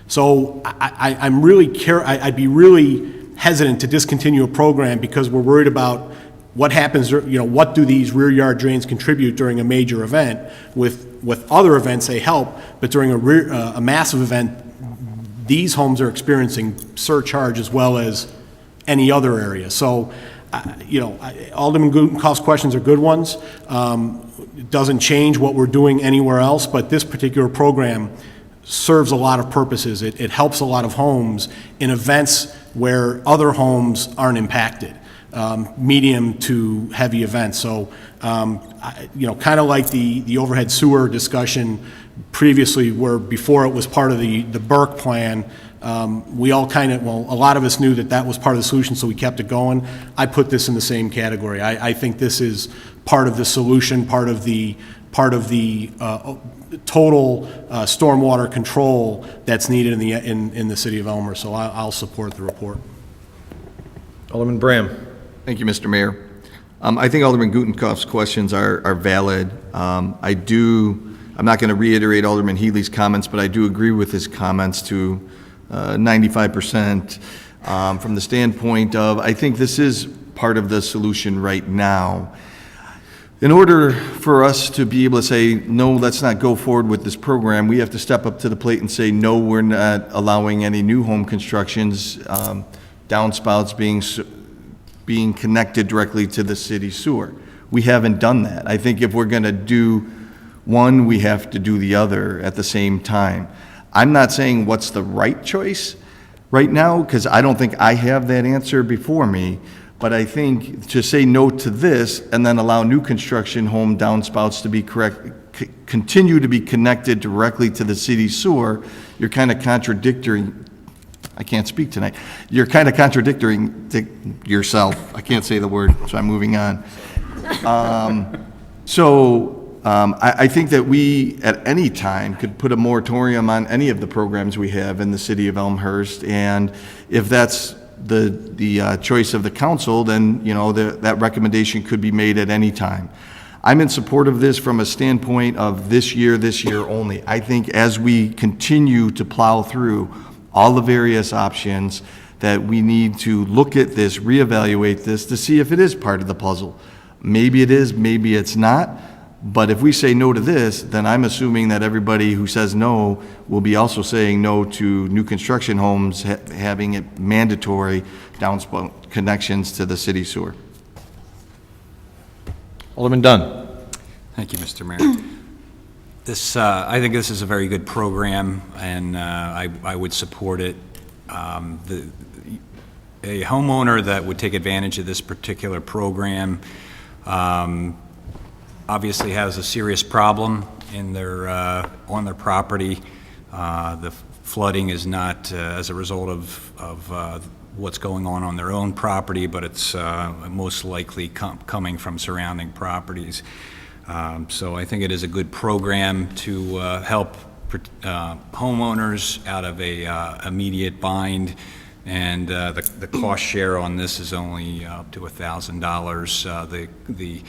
So I'm really I'd be really hesitant to discontinue a program because we're worried about what happens, what do these rear yard drains contribute during a major event? With other events, they help, but during a massive event, these homes are experiencing surcharge as well as any other area. So, Alderman Gutenkauf's questions are good ones. It doesn't change what we're doing anywhere else, but this particular program serves a lot of purposes. It helps a lot of homes in events where other homes aren't impacted. Medium to heavy events. So, kind of like the overhead sewer discussion previously, where before it was part of the Burke plan, we all a lot of us knew that was part of the solution, so we kept it going. I put this in the same category. I think this is part of the solution, part of the total stormwater control that's needed in the city of Elmhurst. So I'll support the report. Alderman Bram. Thank you, Mr. Mayor. I think Alderman Gutenkauf's questions are valid. I'm not going to reiterate Alderman Healy's comments, but I do agree with his comments to 95% from the standpoint of I think this is part of the solution right now. In order for us to be able to say, no, let's not go forward with this program, we have to step up to the plate and say, no, we're not allowing any new home constructions, downspouts being connected directly to the city sewer. We haven't done that. I think if we're going to do one, we have to do the other at the same time. I'm not saying what's the right choice right now, because I don't think I have that answer before me, but I think to say no to this and then allow new construction home downspouts to continue to be connected directly to the city sewer, you're kind of contradicting. I can't speak tonight. You're kind of contradicting yourself. I can't say the word, so I'm moving on. I think that we, at any time, could put a moratorium on any of the programs we have in the city of Elmhurst, and if that's the choice of the council, then that recommendation could be made at any time. I'm in support of this from a standpoint of this year only. I think as we continue to plow through all the various options, that we need to look at this, reevaluate this to see if it is part of the puzzle. Maybe it is, maybe it's not. But if we say no to this, then I'm assuming that everybody who says no will be also saying no to new construction homes having it mandatory downspout connections to the city sewer. Alderman Dunn. Thank you, Mr. Mayor. I think this is a very good program, and I would support it. A homeowner that would take advantage of this particular program obviously has a serious problem in on their property. The flooding is not as a result of what's going on their own property, but it's most likely coming from surrounding properties. So I think it is a good program to help homeowners out of a immediate bind, and the cost share on this is only up to $1,000. The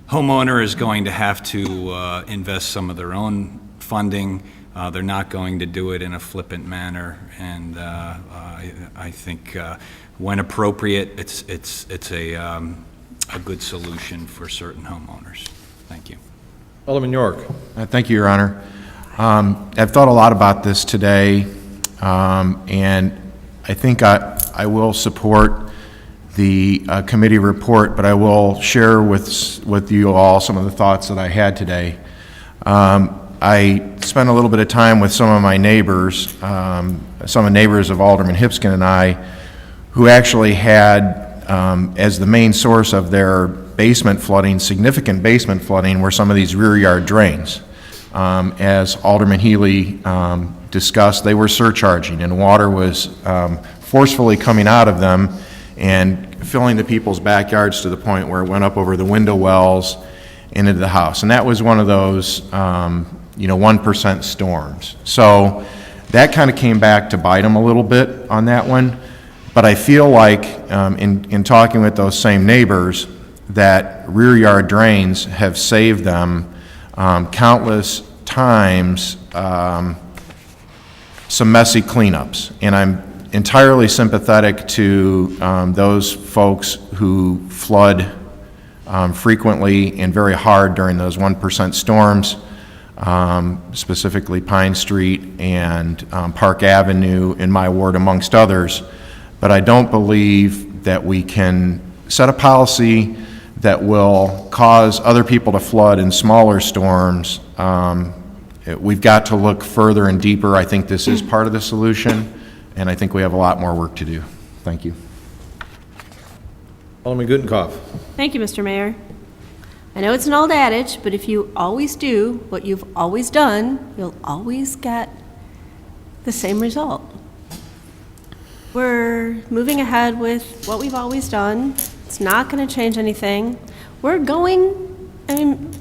homeowner is going to have to invest some of their own funding. They're not going to do it in a flippant manner, and I think when appropriate, it's a good solution for certain homeowners. Thank you. Alderman York. Thank you, Your Honor. I've thought a lot about this today, and I think I will support the committee report, but I will share with you all some of the thoughts that I had today. I spent a little bit of time with some of my neighbors, some of the neighbors of Alderman Hipskin and I, who actually had as the main source of their basement flooding, significant basement flooding, were some of these rear yard drains. As Alderman Healy discussed, they were surcharging, and water was forcefully coming out of them and filling the people's backyards to the point where it went up over the window wells into the house. And that was one of those 1% storms. So that kind of came back to bite them a little bit on that one. But I feel like, in talking with those same neighbors, that rear yard drains have saved them countless times some messy cleanups. And I'm entirely sympathetic to those folks who flood frequently and very hard during those 1% storms, specifically Pine Street and Park Avenue in my ward, amongst others. But I don't believe that we can set a policy that will cause other people to flood in smaller storms. We've got to look further and deeper. I think this is part of the solution, and I think we have a lot more work to do. Thank you. Alderman Gutenkopf. Thank you, Mr. Mayor. I know it's an old adage, but if you always do what you've always done, you'll always get the same result. We're moving ahead with what we've always done. It's not going to change anything. We're going, I mean,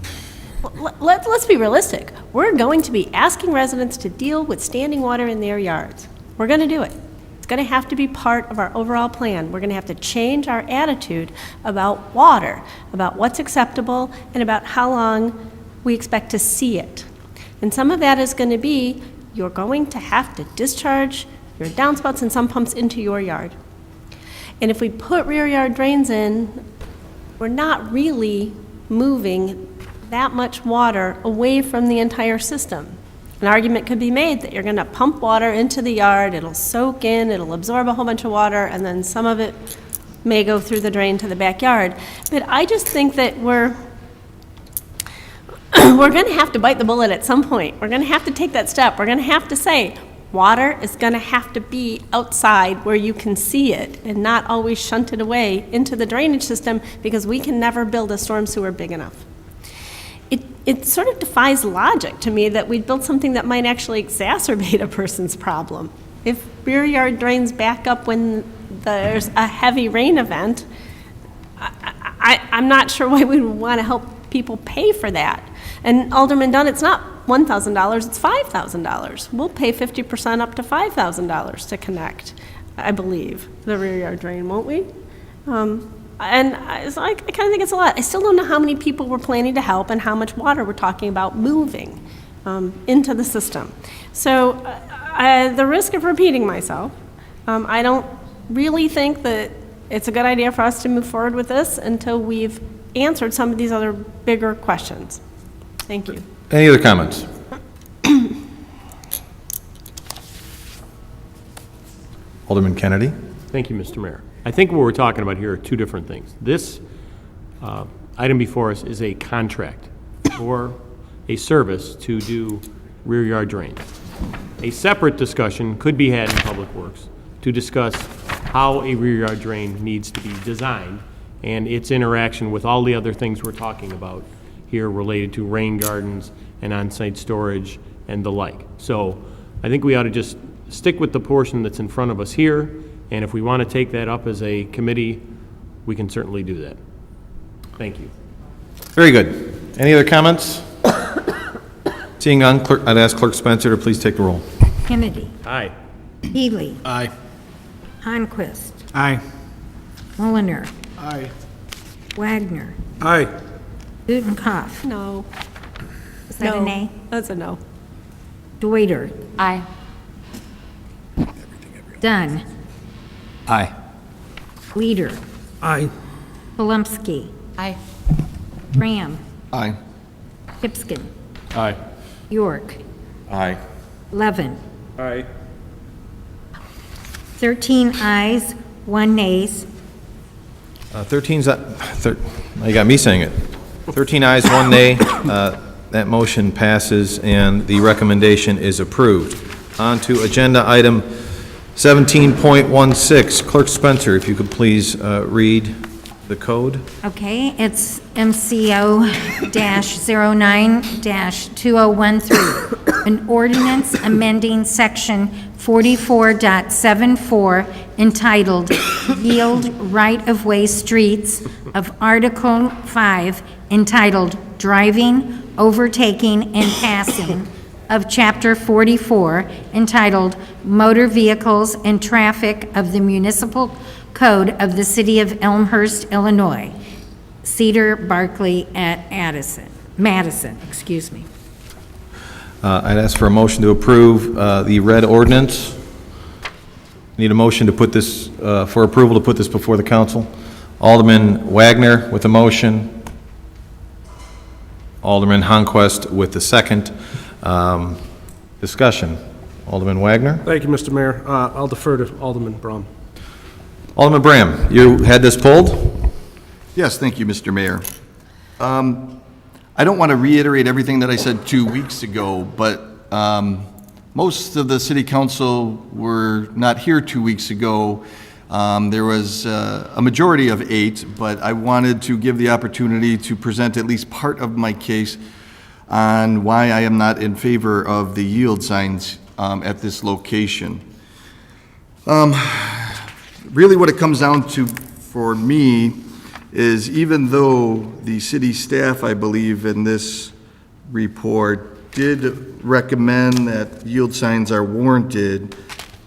let's be realistic. We're going to be asking residents to deal with standing water in their yards. We're going to do it. It's going to have to be part of our overall plan. We're going to have to change our attitude about water, about what's acceptable, and about how long we expect to see it. And some of that is going to be you're going to have to discharge your downspouts and sump pumps into your yard. And if we put rear yard drains in, we're not really moving that much water away from the entire system. An argument could be made that you're going to pump water into the yard, it'll soak in, it'll absorb a whole bunch of water, and then some of it may go through the drain to the backyard. But I just think that we're going to have to bite the bullet at some point. We're going to have to take that step. We're going to have to say, water is going to have to be outside where you can see it and not always shunted away into the drainage system, because we can never build a storm sewer big enough. It sort of defies logic to me that we'd build something that might actually exacerbate a person's problem. If rear yard drains back up when there's a heavy rain event, I'm not sure why we would want to help people pay for that. And Alderman Dunn, it's not $1,000, it's $5,000. We'll pay 50% up to $5,000 to connect, I believe, the rear yard drain, won't we? And so I kind of think it's a lot. I still don't know how many people we're planning to help and how much water we're talking about moving into the system. So the risk of repeating myself, I don't really think that it's a good idea for us to move forward with this until we've answered some of these other bigger questions. Thank you. Any other comments? Alderman Kennedy. Thank you, Mr. Mayor. I think what we're talking about here are two different things. This item before us is a contract for a service to do rear yard drains. A separate discussion could be had in Public Works to discuss how a rear yard drain needs to be designed and its interaction with all the other things we're talking about here related to rain gardens and on-site storage and the like. So I think we ought to just stick with the portion that's in front of us here, and if we want to take that up as a committee, we can certainly do that. Thank you. Very good. Any other comments? Seeing none, I'd ask Clerk Spencer to please take the roll. Kennedy. Aye. Healy. Aye. Honquist. Aye. Mulliner. Aye. Wagner. Aye. Gutenkopf. No. Is that a nay? That's a no. Deuter. Aye. Dunn. Aye. Leader. Aye. Polumsky. Aye. Graham. Aye. Tipskin. Aye. York. Aye. Levin. Aye. 13 ayes, 1 nays. 13's, you got me saying it. 13 ayes, 1 nay. That motion passes and the recommendation is approved. On to agenda item 17.16. Clerk Spencer, if you could please read the code. Okay, it's MCO-09-2013, an ordinance amending section 44.74 entitled Yield Right-of-Way Streets of Article 5 entitled Driving, Overtaking, and Passing of Chapter 44 entitled Motor Vehicles and Traffic of the Municipal Code of the City of Elmhurst, Illinois. Cedar Barkley at Madison. I'd ask for a motion to approve the read ordinance. Need a motion to put this, for approval to put this before the council. Alderman Wagner with a motion. Alderman Honquist with the second. Discussion. Alderman Wagner? Thank you, Mr. Mayor. I'll defer to Alderman Brum. Alderman Bram, you had this pulled? Yes, thank you, Mr. Mayor. I don't want to reiterate everything that I said 2 weeks ago, but most of the city council were not here 2 weeks ago. There was a majority of 8, but I wanted to give the opportunity to present at least part of my case on why I am not in favor of the yield signs at this location. Really what it comes down to for me is, even though the city staff, I believe, in this report did recommend that yield signs are warranted,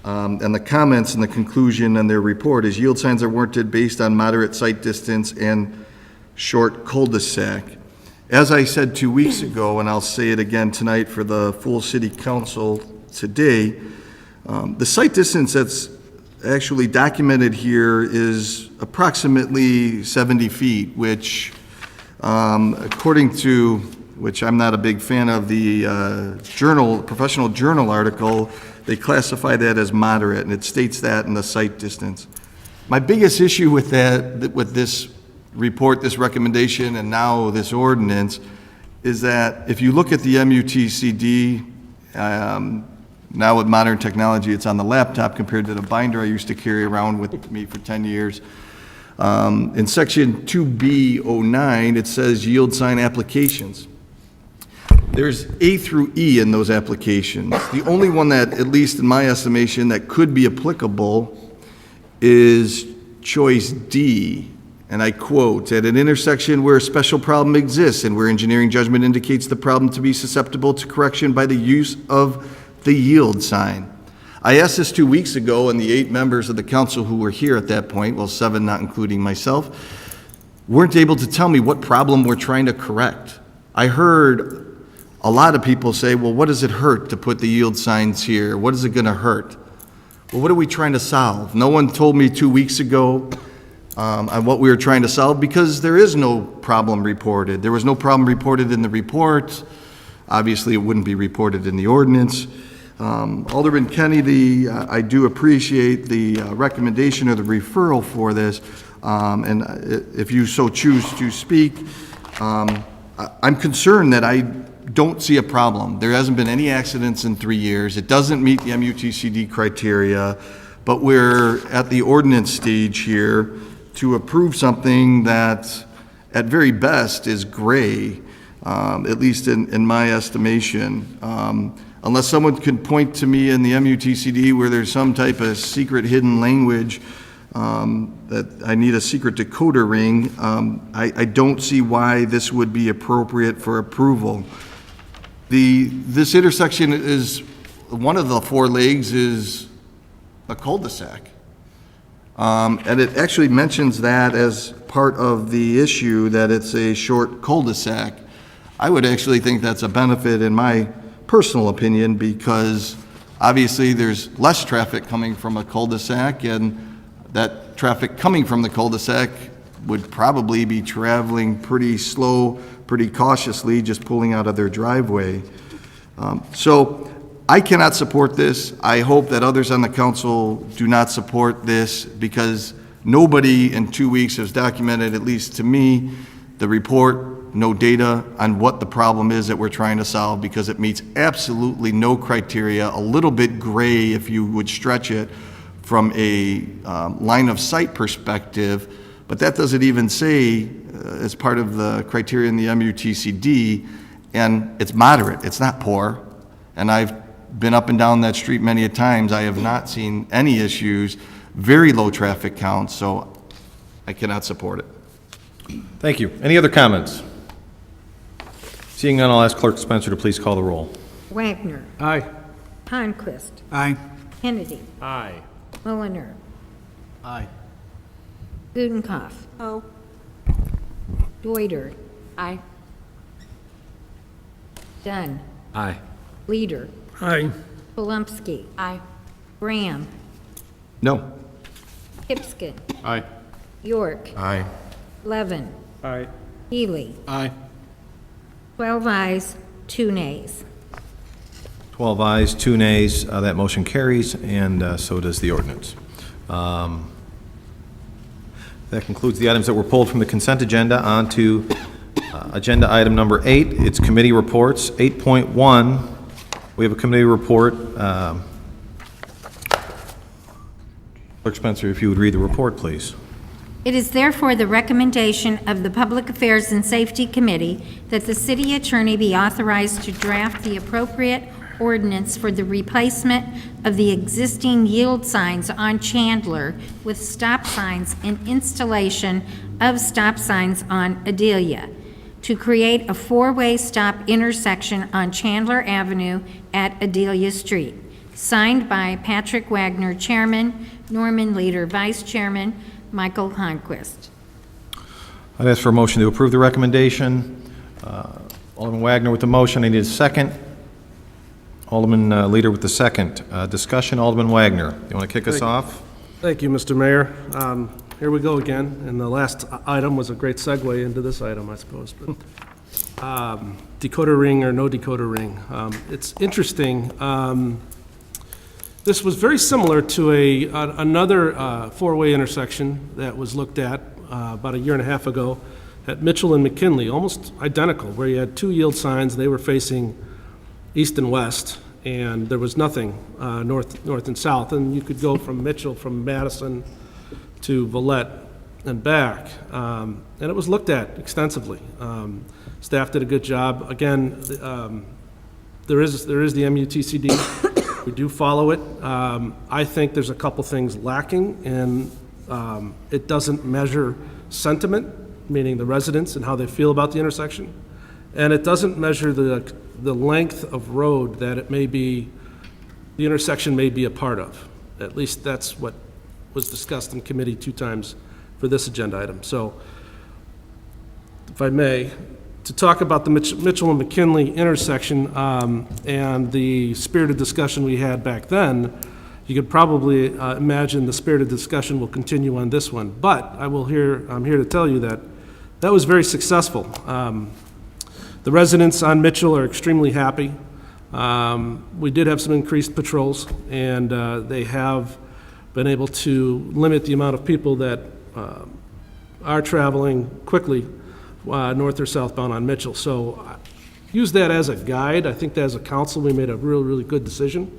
and the comments in the conclusion in their report is yield signs are warranted based on moderate sight distance and short cul-de-sac. As I said 2 weeks ago, and I'll say it again tonight for the full city council today, the sight distance that's actually documented here is approximately 70 feet, which, according to, which I'm not a big fan of, the professional journal article, they classify that as moderate, and it states that in the sight distance. My biggest issue with that, with this report, this recommendation, and now this ordinance, is that if you look at the MUTCD, now with modern technology, it's on the laptop compared to the binder I used to carry around with me for 10 years. In section 2B09, it says yield sign applications. There's A through E in those applications. The only one that, at least in my estimation, that could be applicable is choice D. And I quote, "At an intersection where a special problem exists and where engineering judgment indicates the problem to be susceptible to correction by the use of the yield sign." I asked this 2 weeks ago, and the 8 members of the council who were here at that point, well, 7 not including myself, weren't able to tell me what problem we're trying to correct. I heard a lot of people say, well, what does it hurt to put the yield signs here? What is it going to hurt? Well, what are we trying to solve? No one told me 2 weeks ago on what we were trying to solve, because there is no problem reported. There was no problem reported in the report. Obviously, it wouldn't be reported in the ordinance. Alderman Kennedy, I do appreciate the recommendation or the referral for this, and if you so choose to speak, I'm concerned that I don't see a problem. There hasn't been any accidents in 3 years. It doesn't meet the MUTCD criteria, but we're at the ordinance stage here to approve something that, at very best, is gray, at least in my estimation. Unless someone can point to me in the MUTCD where there's some type of secret hidden language that I need a secret decoder ring, I don't see why this would be appropriate for approval. This intersection is, one of the 4 legs is a cul-de-sac. And it actually mentions that as part of the issue, that it's a short cul-de-sac. I would actually think that's a benefit in my personal opinion, because obviously there's less traffic coming from a cul-de-sac, and that traffic coming from the cul-de-sac would probably be traveling pretty slow, pretty cautiously, just pulling out of their driveway. So I cannot support this. I hope that others on the council do not support this, because nobody in 2 weeks has documented, at least to me, the report, no data on what the problem is that we're trying to solve, because it meets absolutely no criteria, a little bit gray if you would stretch it from a line of sight perspective, but that doesn't even say as part of the criteria in the MUTCD, and it's moderate, it's not poor, and I've been up and down that street many a times. I have not seen any issues, very low traffic counts, so I cannot support it. Thank you. Any other comments? Seeing none, I'll ask Clerk Spencer to please call the roll. Wagner. Aye. Conquist. Aye. Kennedy. Aye. Mulliner. Aye. Gudenkauf. Oh. Deuter. Aye. Dunn. Aye. Leader. Aye. Polumsky. Aye. Graham. No. Hipskin. Aye. York. Aye. Levin. Aye. Healy. Aye. 12 ayes, 2 nays. 12 ayes, 2 nays. That motion carries, and so does the ordinance. That concludes the items that were pulled from the consent agenda. On to agenda item number 8. It's committee reports. 8.1, we have a committee report. Clerk Spencer, if you would read the report, please. It is therefore the recommendation of the Public Affairs and Safety Committee that the city attorney be authorized to draft the appropriate ordinance for the replacement of the existing yield signs on Chandler with stop signs and installation of stop signs on Adelia, to create a 4-way stop intersection on Chandler Avenue at Adelia Street. Signed by Patrick Wagner, Chairman, Norman Leader, Vice Chairman, Michael Conquist. I'd ask for a motion to approve the recommendation. Alderman Wagner with the motion. I need a second. Alderman Leader with the second. Discussion, Alderman Wagner. You want to kick us off? Thank you, Mr. Mayor. Here we go again, and the last item was a great segue into this item, I suppose. But decoder ring or no decoder ring. It's interesting. This was very similar to another 4-way intersection that was looked at about a year and a half ago at Mitchell and McKinley, almost identical, where you had 2 yield signs. They were facing east and west, and there was nothing north and south. And you could go from Mitchell, from Madison to Villette and back. And it was looked at extensively. Staff did a good job. Again, there is the MUTCD. We do follow it. I think there's a couple things lacking, and it doesn't measure sentiment, meaning the residents and how they feel about the intersection, and it doesn't measure the length of road that it may be, the intersection may be a part of. At least that's what was discussed in committee 2 times for this agenda item. So, if I may, to talk about the Mitchell and McKinley intersection and the spirited discussion we had back then, you could probably imagine the spirited discussion will continue on this one. But I'm here to tell you that that was very successful. The residents on Mitchell are extremely happy. We did have some increased patrols, and they have been able to limit the amount of people that are traveling quickly north or southbound on Mitchell. So use that as a guide. I think that as a council, we made a really good decision.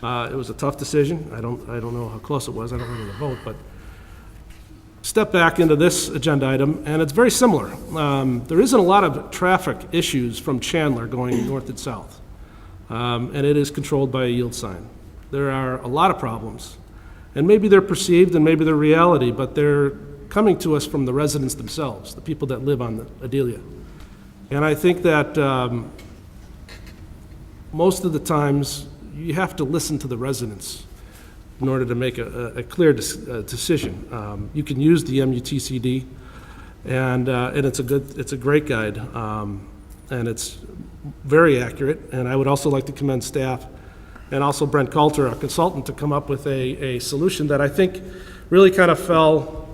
It was a tough decision. I don't know how close it was. I don't remember the vote, but step back into this agenda item, and it's very similar. There isn't a lot of traffic issues from Chandler going north and south, and it is controlled by a yield sign. There are a lot of problems, and maybe they're perceived and maybe they're reality, but they're coming to us from the residents themselves, the people that live on the Adelia. And I think that most of the times you have to listen to the residents in order to make a clear decision. You can use the MUTCD, and it's a great guide, and it's very accurate. And I would also like to commend staff and also Brent Coulter, our consultant, to come up with a solution that I think really kind of fell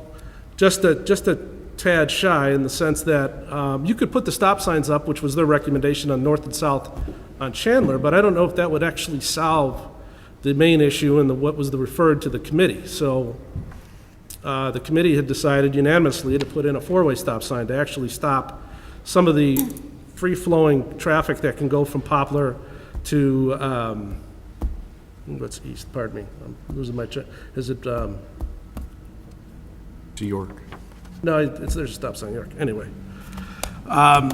just a tad shy, in the sense that you could put the stop signs up, which was their recommendation on north and south on Chandler, but I don't know if that would actually solve the main issue and what was referred to the committee. So the committee had decided unanimously to put in a 4-way stop sign to actually stop some of the free-flowing traffic that can go from Poplar to what's east, pardon me, I'm losing my is it To York. no, there's a stop sign, York. Anyway,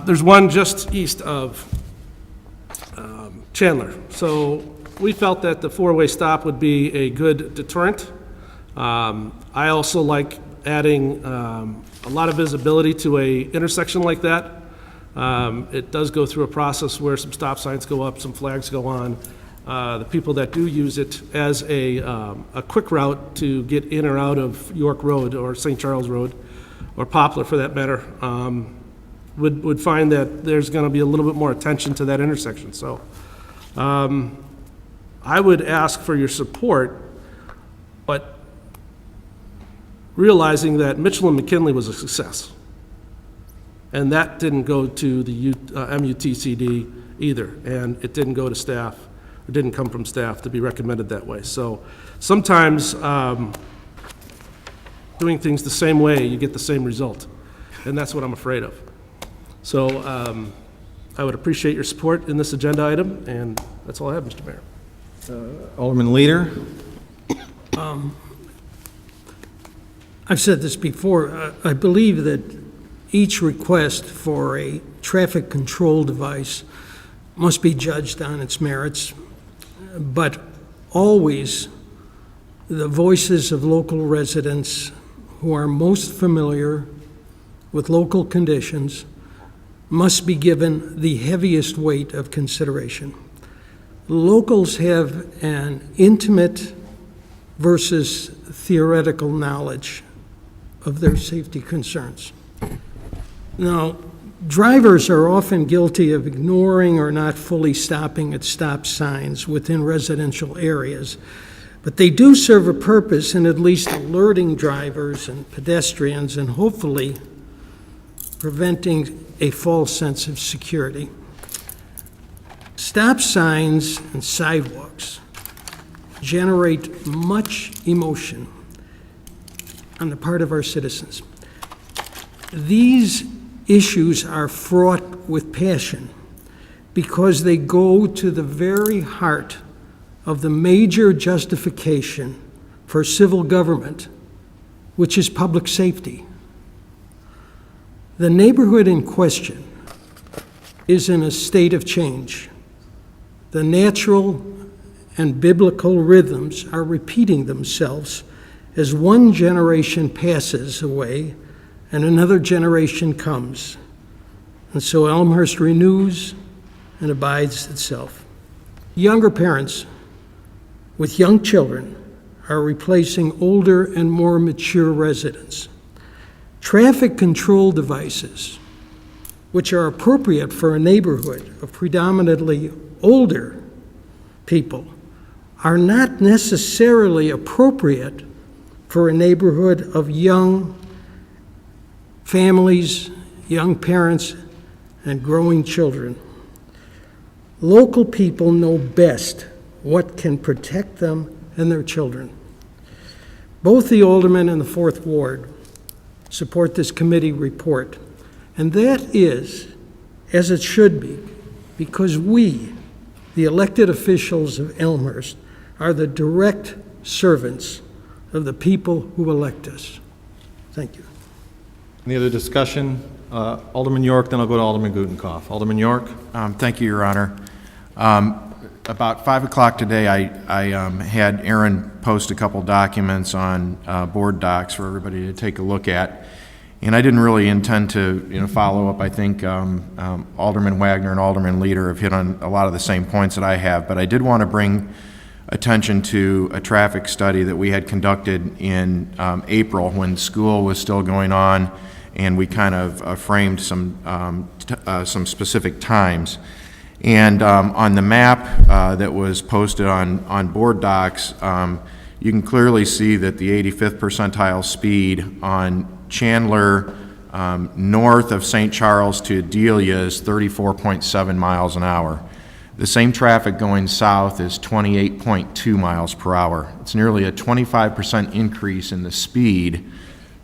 there's one just east of Chandler. So we felt that the 4-way stop would be a good deterrent. I also like adding a lot of visibility to a intersection like that. It does go through a process where some stop signs go up, some flags go on. The people that do use it as a quick route to get in or out of York Road or St. Charles Road, or Poplar for that matter, would find that there's going to be a little bit more attention to that intersection. So I would ask for your support, but realizing that Mitchell and McKinley was a success. And that didn't go to the MUTCD either, and it didn't go to staff. It didn't come from staff to be recommended that way. So sometimes doing things the same way, you get the same result, and that's what I'm afraid of. So I would appreciate your support in this agenda item, and that's all I have, Mr. Mayor. Alderman Leader. I've said this before. I believe that each request for a traffic control device must be judged on its merits, but always the voices of local residents who are most familiar with local conditions must be given the heaviest weight of consideration. Locals have an intimate versus theoretical knowledge of their safety concerns. Now, drivers are often guilty of ignoring or not fully stopping at stop signs within residential areas, but they do serve a purpose in at least alerting drivers and pedestrians and hopefully preventing a false sense of security. Stop signs and sidewalks generate much emotion on the part of our citizens. These issues are fraught with passion because they go to the very heart of the major justification for civil government, which is public safety. The neighborhood in question is in a state of change. The natural and biblical rhythms are repeating themselves as one generation passes away and another generation comes. And so Elmhurst renews and abides itself. Younger parents with young children are replacing older and more mature residents. Traffic control devices, which are appropriate for a neighborhood of predominantly older people, are not necessarily appropriate for a neighborhood of young families, young parents, and growing children. Local people know best what can protect them and their children. Both the aldermen and the Fourth Ward support this committee report, and that is as it should be, because we, the elected officials of Elmhurst, are the direct servants of the people who elect us. Thank you. Any other discussion? Alderman York, then I'll go to Alderman Gutenkopf. Alderman York. Thank you, Your Honor. About 5 o'clock today, I had Aaron post a couple documents on board docs for everybody to take a look at. And I didn't really intend to follow up. I think Alderman Wagner and Alderman Leader have hit on a lot of the same points that I have, but I did want to bring attention to a traffic study that we had conducted in April when school was still going on, and we kind of framed some specific times. And on the map that was posted on board docs, you can clearly see that the 85th percentile speed on Chandler north of St. Charles to Adelia is 34.7 miles an hour. The same traffic going south is 28.2 miles per hour. It's nearly a 25% increase in the speed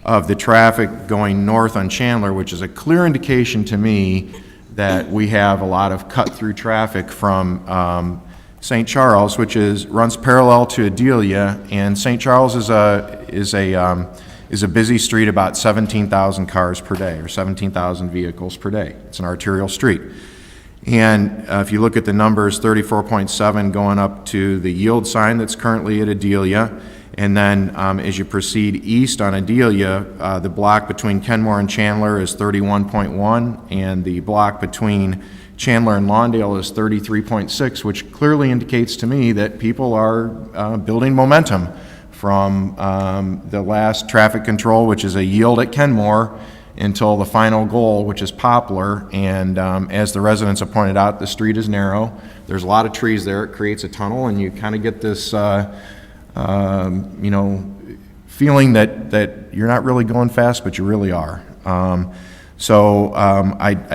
of the traffic going north on Chandler, which is a clear indication to me that we have a lot of cut-through traffic from St. Charles, which runs parallel to Adelia, and St. Charles is a busy street, about 17,000 cars per day, or 17,000 vehicles per day. It's an arterial street. And if you look at the numbers, 34.7 going up to the yield sign that's currently at Adelia, And then as you proceed east on Adelia, the block between Kenmore and Chandler is 31.1, and the block between Chandler and Lawndale is 33.6, which clearly indicates to me that people are building momentum from the last traffic control, which is a yield at Kenmore, until the final goal, which is Poplar. And as the residents have pointed out, the street is narrow. There's a lot of trees there. It creates a tunnel, and you kind of get this feeling that you're not really going fast, but you really are. I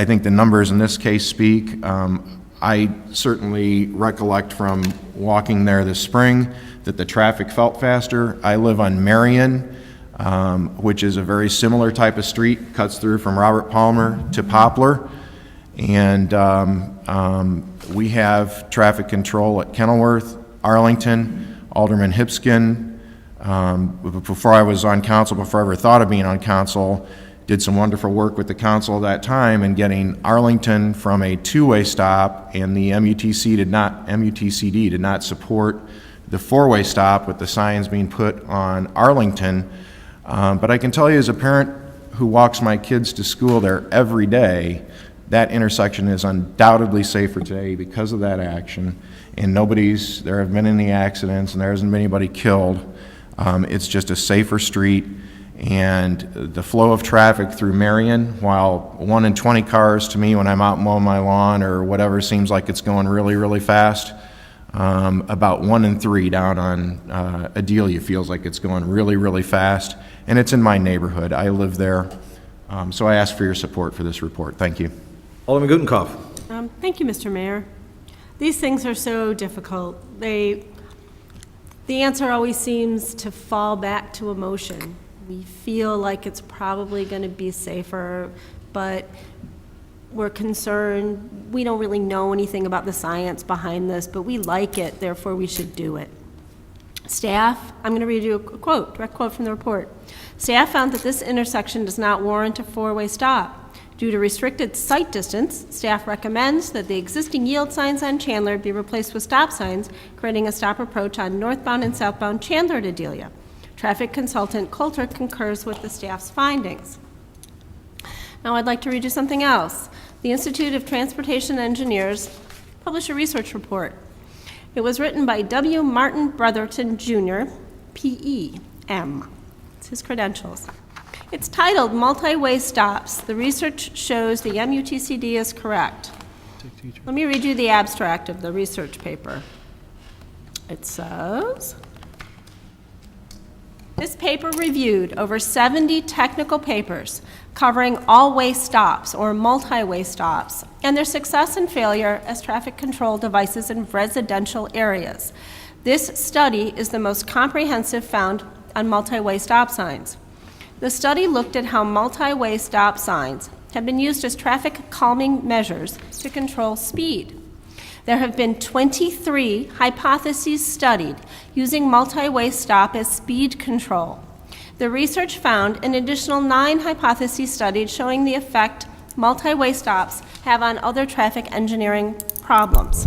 think the numbers in this case speak. I certainly recollect from walking there this spring that the traffic felt faster. I live on Marion, which is a very similar type of street, cuts through from Robert Palmer to Poplar. And we have traffic control at Kenilworth, Arlington, Alderman Hipskin. Before I was on council, before I ever thought of being on council, did some wonderful work with the council at that time in getting Arlington from a two-way stop, and the MUTCD did not support the four-way stop with the signs being put on Arlington. But I can tell you, as a parent who walks my kids to school there every day, that intersection is undoubtedly safer today because of that action. And there have been any accidents, and there hasn't been anybody killed. It's just a safer street. And the flow of traffic through Marion, while 1 in 20 cars to me when I'm out mowing my lawn or whatever seems like it's going really, really fast, about 1 in 3 down on Adelia feels like it's going really, really fast. And it's in my neighborhood. I live there. So I ask for your support for this report. Thank you. Alderman Gutenkopf. Thank you, Mr. Mayor. These things are so difficult. The answer always seems to fall back to emotion. We feel like it's probably going to be safer, but we're concerned. We don't really know anything about the science behind this, but we like it, therefore we should do it. Staff, I'm going to read you a quote, direct quote from the report. Staff found that this intersection does not warrant a four-way stop. Due to restricted sight distance, staff recommends that the existing yield signs on Chandler be replaced with stop signs, creating a stop approach on northbound and southbound Chandler to Adelia. Traffic consultant Coulter concurs with the staff's findings. Now I'd like to read you something else. The Institute of Transportation Engineers published a research report. It was written by W. Martin Brotherton, Jr., P.E.M. It's his credentials. It's titled Multi-Way Stops. The research shows the MUTCD is correct. Let me read you the abstract of the research paper. It says, this paper reviewed over 70 technical papers covering all-way stops or multi-way stops and their success and failure as traffic control devices in residential areas. This study is the most comprehensive found on multi-way stop signs. The study looked at how multi-way stop signs have been used as traffic calming measures to control speed. There have been 23 hypotheses studied using multi-way stop as speed control. The research found an additional 9 hypotheses studied showing the effect multi-way stops have on other traffic engineering problems.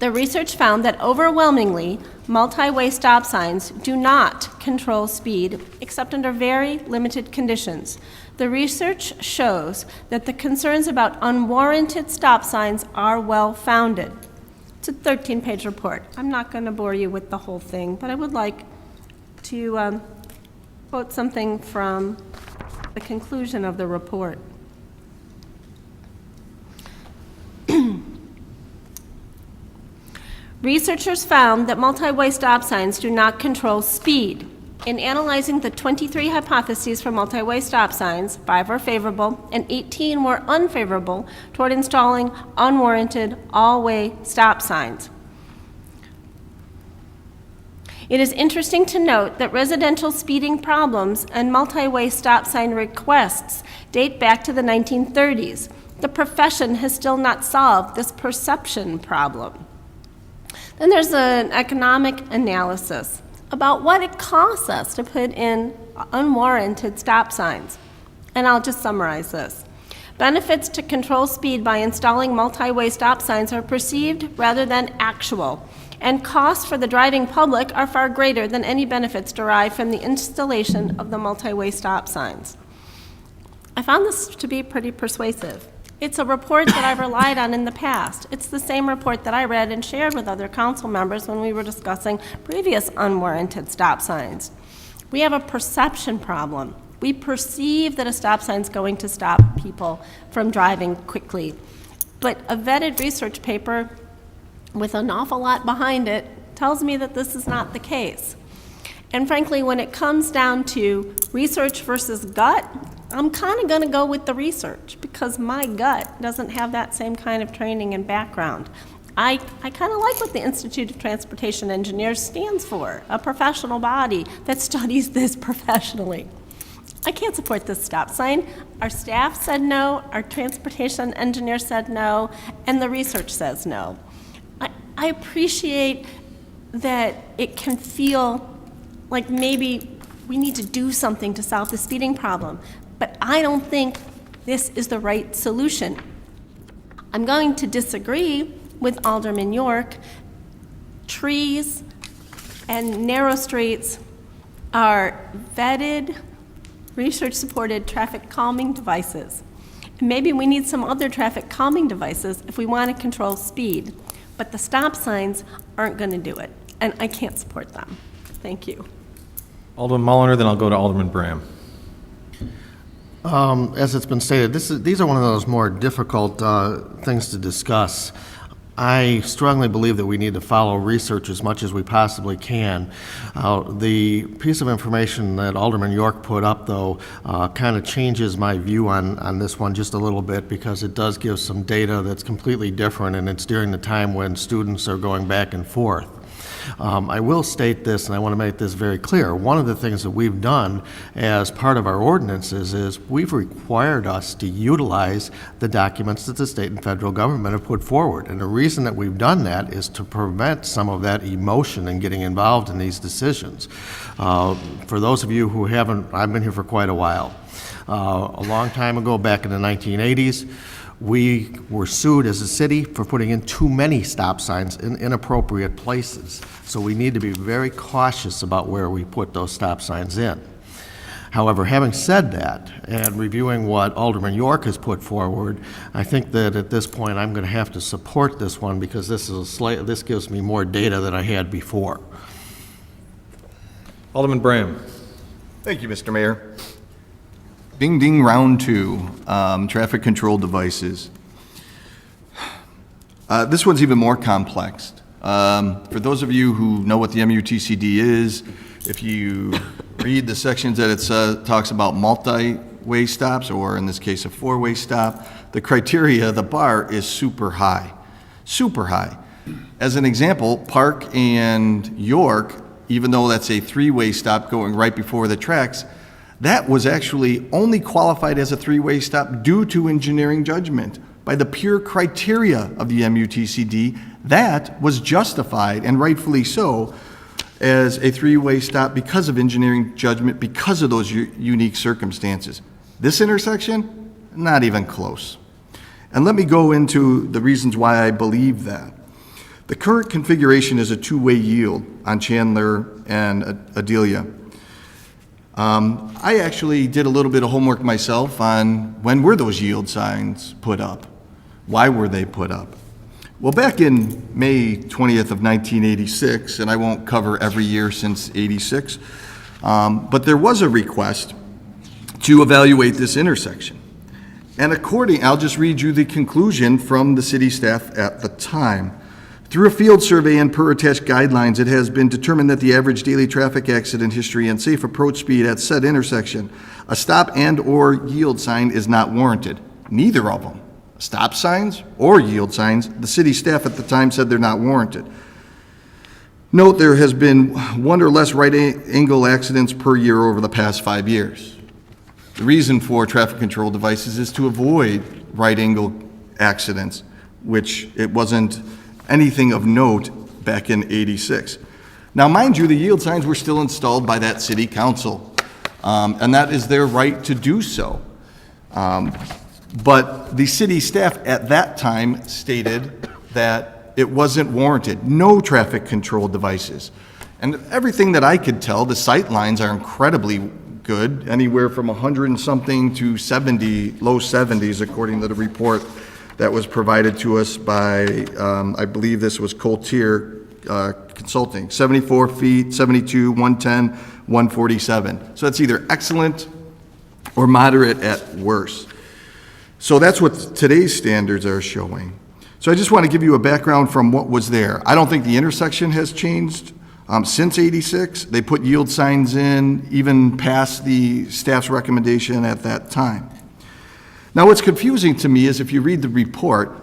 The research found that overwhelmingly, multi-way stop signs do not control speed except under very limited conditions. The research shows that the concerns about unwarranted stop signs are well-founded. It's a 13-page report. I'm not going to bore you with the whole thing, but I would like to quote something from the conclusion of the report. Researchers found that multi-way stop signs do not control speed. In analyzing the 23 hypotheses for multi-way stop signs, 5 were favorable and 18 were unfavorable toward installing unwarranted all-way stop signs. It is interesting to note that residential speeding problems and multi-way stop sign requests date back to the 1930s. The profession has still not solved this perception problem. Then there's an economic analysis about what it costs us to put in unwarranted stop signs. And I'll just summarize this. Benefits to control speed by installing multi-way stop signs are perceived rather than actual, and costs for the driving public are far greater than any benefits derived from the installation of the multi-way stop signs. I found this to be pretty persuasive. It's a report that I've relied on in the past. It's the same report that I read and shared with other council members when we were discussing previous unwarranted stop signs. We have a perception problem. We perceive that a stop sign is going to stop people from driving quickly. But a vetted research paper with an awful lot behind it tells me that this is not the case. And frankly, when it comes down to research versus gut, I'm kind of going to go with the research because my gut doesn't have that same kind of training and background. I kind of like what the Institute of Transportation Engineers stands for, a professional body that studies this professionally. I can't support this stop sign. Our staff said no, our transportation engineer said no, and the research says no. I appreciate that it can feel like maybe we need to do something to solve the speeding problem, but I don't think this is the right solution. I'm going to disagree with Alderman York. Trees and narrow streets are vetted, research-supported traffic calming devices. Maybe we need some other traffic calming devices if we want to control speed, but the stop signs aren't going to do it, and I can't support them. Thank you. Alderman Mulliner, then I'll go to Alderman Bram. As it's been stated, these are one of those more difficult things to discuss. I strongly believe that we need to follow research as much as we possibly can. The piece of information that Alderman York put up, though, kind of changes my view on this one just a little bit because it does give some data that's completely different, and it's during the time when students are going back and forth. I will state this, and I want to make this very clear. One of the things that we've done as part of our ordinances is we've required us to utilize the documents that the state and federal government have put forward. And the reason that we've done that is to prevent some of that emotion in getting involved in these decisions. For those of you who haven't, I've been here for quite a while. A long time ago, back in the 1980s, we were sued as a city for putting in too many stop signs in inappropriate places. So we need to be very cautious about where we put those stop signs in. However, having said that, and reviewing what Alderman York has put forward, I think that at this point I'm going to have to support this one because this gives me more data than I had before. Alderman Bram. Thank you, Mr. Mayor. Ding, ding, round two, traffic control devices. This one's even more complex. For those of you who know what the MUTCD is, if you read the sections that it talks about multi-way stops, or in this case a four-way stop, the criteria, the bar is super high, super high. As an example, Park and York, even though that's a three-way stop going right before the tracks, that was actually only qualified as a three-way stop due to engineering judgment. By the pure criteria of the MUTCD, that was justified, and rightfully so, as a three-way stop because of engineering judgment, because of those unique circumstances. This intersection, not even close. And let me go into the reasons why I believe that. The current configuration is a two-way yield on Chandler and Adelia. I actually did a little bit of homework myself on when were those yield signs put up? Why were they put up? Well, back in May 20th of 1986, and I won't cover every year since 86, but there was a request to evaluate this intersection. And I'll just read you the conclusion from the city staff at the time. Through a field survey and per attached guidelines, it has been determined that the average daily traffic accident history and safe approach speed at said intersection, a stop and or yield sign is not warranted. Neither of them, stop signs or yield signs, the city staff at the time said they're not warranted. Note there has been one or less right angle accidents per year over the past 5 years. The reason for traffic control devices is to avoid right angle accidents, which it wasn't anything of note back in 86. Now, mind you, the yield signs were still installed by that city council, and that is their right to do so. But the city staff at that time stated that it wasn't warranted. No traffic control devices. And everything that I could tell, the sight lines are incredibly good, anywhere from 100 and something to 70, low 70s, according to the report that was provided to us by, I believe this was Coltier Consulting. 74 feet, 72, 110, 147. So that's either excellent or moderate at worst. So that's what today's standards are showing. So I just want to give you a background from what was there. I don't think the intersection has changed since '86. They put yield signs in even past the staff's recommendation at that time. Now what's confusing to me is if you read the report,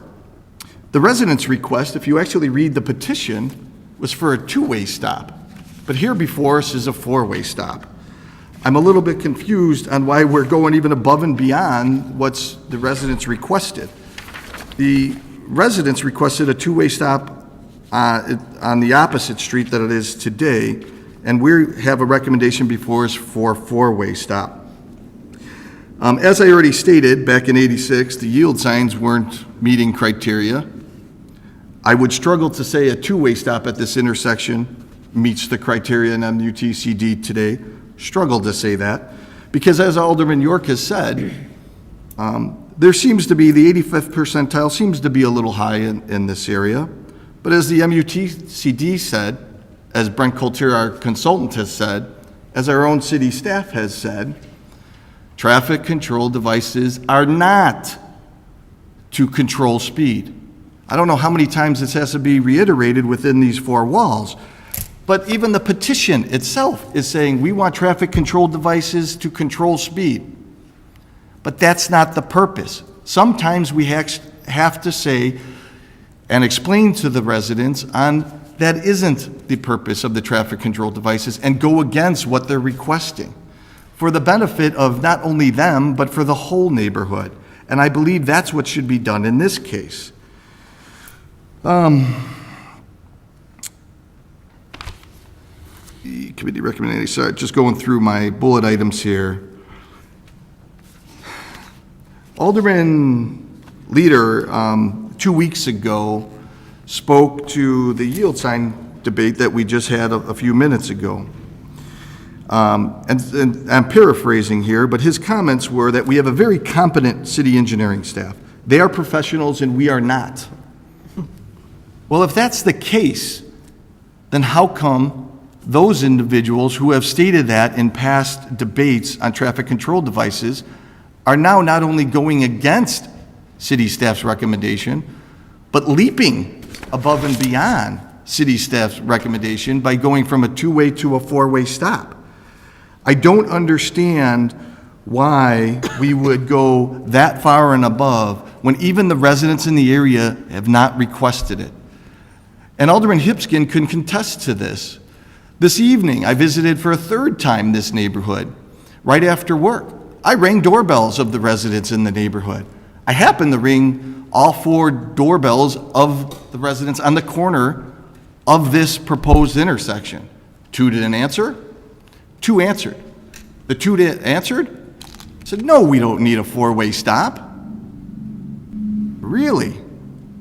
the residents' request, if you actually read the petition, was for a two-way stop. But here before us is a four-way stop. I'm a little bit confused on why we're going even above and beyond what's the residents requested. The residents requested a two-way stop on the opposite street that it is today, and we have a recommendation before us for a four-way stop. As I already stated, back in '86, the yield signs weren't meeting criteria. I would struggle to say a two-way stop at this intersection meets the criteria in MUTCD today. Struggle to say that, because as Alderman York has said, there seems to be, the 85th percentile seems to be a little high in this area. But as the MUTCD said, as Brent Coltier, our consultant, has said, as our own city staff has said, traffic control devices are not to control speed. I don't know how many times this has to be reiterated within these four walls, but even the petition itself is saying we want traffic control devices to control speed. But that's not the purpose. Sometimes we have to say and explain to the residents on that isn't the purpose of the traffic control devices and go against what they're requesting for the benefit of not only them, but for the whole neighborhood. And I believe that's what should be done in this case. The committee recommendation, sorry, just going through my bullet items here. Alderman Leader, 2 weeks ago, spoke to the yield sign debate that we just had a few minutes ago. And I'm paraphrasing here, but his comments were that we have a very competent city engineering staff. They are professionals and we are not. Well, if that's the case, then how come those individuals who have stated that in past debates on traffic control devices are now not only going against city staff's recommendation, but leaping above and beyond city staff's recommendation by going from a two-way to a four-way stop? I don't understand why we would go that far and above when even the residents in the area have not requested it. And Alderman Hipskin can contest to this. This evening, I visited for a third time this neighborhood, right after work. I rang doorbells of the residents in the neighborhood. I happened to ring all four doorbells of the residents on the corner of this proposed intersection. 2 didn't answer, 2 answered. The 2 that answered said, no, we don't need a four-way stop. Really?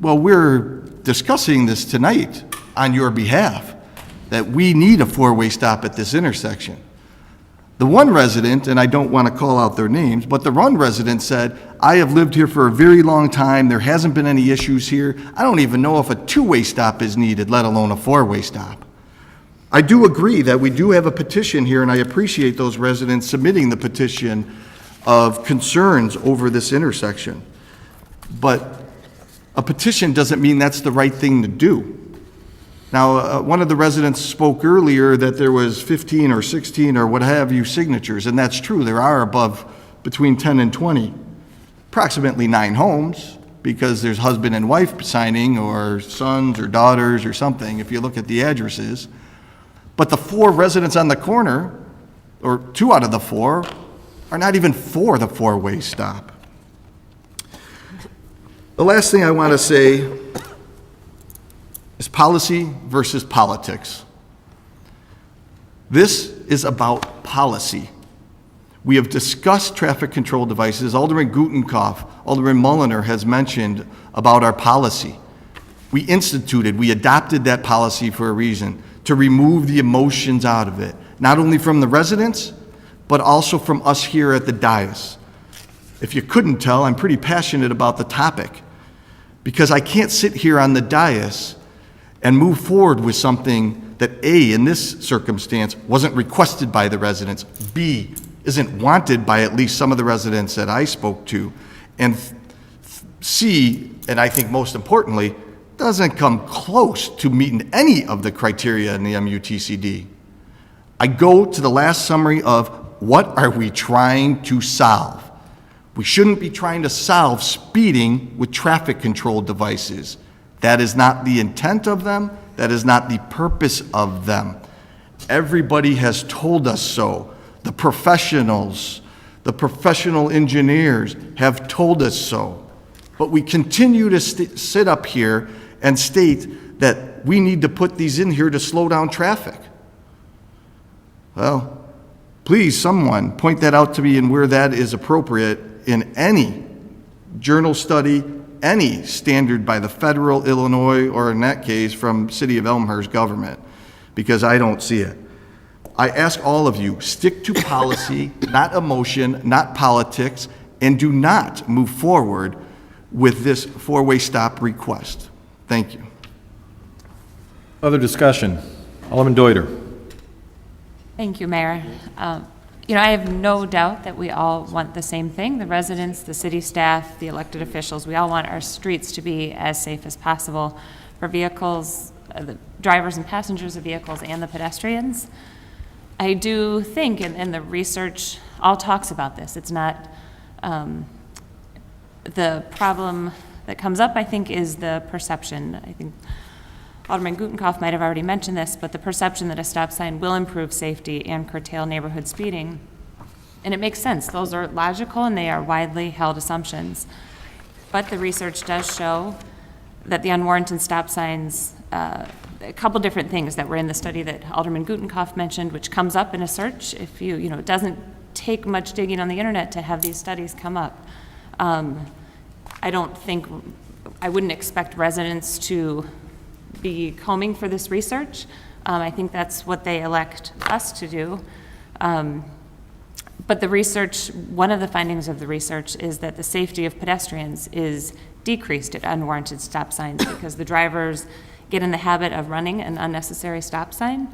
Well, we're discussing this tonight on your behalf, that we need a four-way stop at this intersection. The one resident, and I don't want to call out their names, but the one resident said, I have lived here for a very long time. There hasn't been any issues here. I don't even know if a two-way stop is needed, let alone a four-way stop. I do agree that we do have a petition here, and I appreciate those residents submitting the petition of concerns over this intersection. But a petition doesn't mean that's the right thing to do. Now, one of the residents spoke earlier that there was 15 or 16 or what have you signatures, and that's true. There are above between 10 and 20, approximately 9 homes, because there's husband and wife signing or sons or daughters or something, if you look at the addresses. But the 4 residents on the corner, or 2 out of the 4, are not even for the four-way stop. The last thing I want to say is policy versus politics. This is about policy. We have discussed traffic control devices. Alderman Gutenkopf, Alderman Mulliner has mentioned about our policy. We instituted, we adopted that policy for a reason, to remove the emotions out of it, not only from the residents, but also from us here at the dais. If you couldn't tell, I'm pretty passionate about the topic, because I can't sit here on the dais and move forward with something that A, in this circumstance, wasn't requested by the residents, B, isn't wanted by at least some of the residents that I spoke to, and C, and I think most importantly, doesn't come close to meeting any of the criteria in the MUTCD. I go to the last summary of what are we trying to solve? We shouldn't be trying to solve speeding with traffic control devices. That is not the intent of them. That is not the purpose of them. Everybody has told us so. The professionals, the professional engineers have told us so. But we continue to sit up here and state that we need to put these in here to slow down traffic. Well, please, someone point that out to me and where that is appropriate in any journal study, any standard by the federal, Illinois, or in that case from City of Elmhurst government, because I don't see it. I ask all of you, stick to policy, not emotion, not politics, and do not move forward with this four-way stop request. Thank you. Other discussion? Alderman Deuter. Thank you, Mayor. I have no doubt that we all want the same thing. The residents, the city staff, the elected officials, we all want our streets to be as safe as possible for vehicles, the drivers and passengers of vehicles, and the pedestrians. I do think, and the research all talks about this, it's not the problem that comes up, I think, is the perception. I think Alderman Gutenkopf might have already mentioned this, but the perception that a stop sign will improve safety and curtail neighborhood speeding. And it makes sense. Those are logical and they are widely held assumptions. But the research does show that the unwarranted stop signs, a couple different things that were in the study that Alderman Gutenkopf mentioned, which comes up in a search. If it doesn't take much digging on the internet to have these studies come up. I wouldn't expect residents to be combing for this research. I think that's what they elect us to do. But the research, one of the findings of the research is that the safety of pedestrians is decreased at unwarranted stop signs because the drivers get in the habit of running an unnecessary stop sign,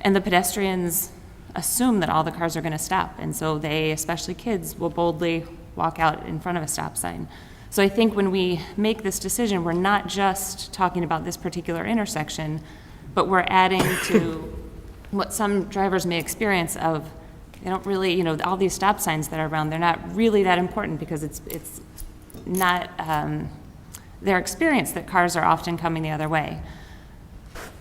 and the pedestrians assume that all the cars are going to stop, and so they, especially kids, will boldly walk out in front of a stop sign. So I think when we make this decision, we're not just talking about this particular intersection, but we're adding to what some drivers may experience of, they don't really, all these stop signs that are around, they're not really that important because it's not their experience that cars are often coming the other way.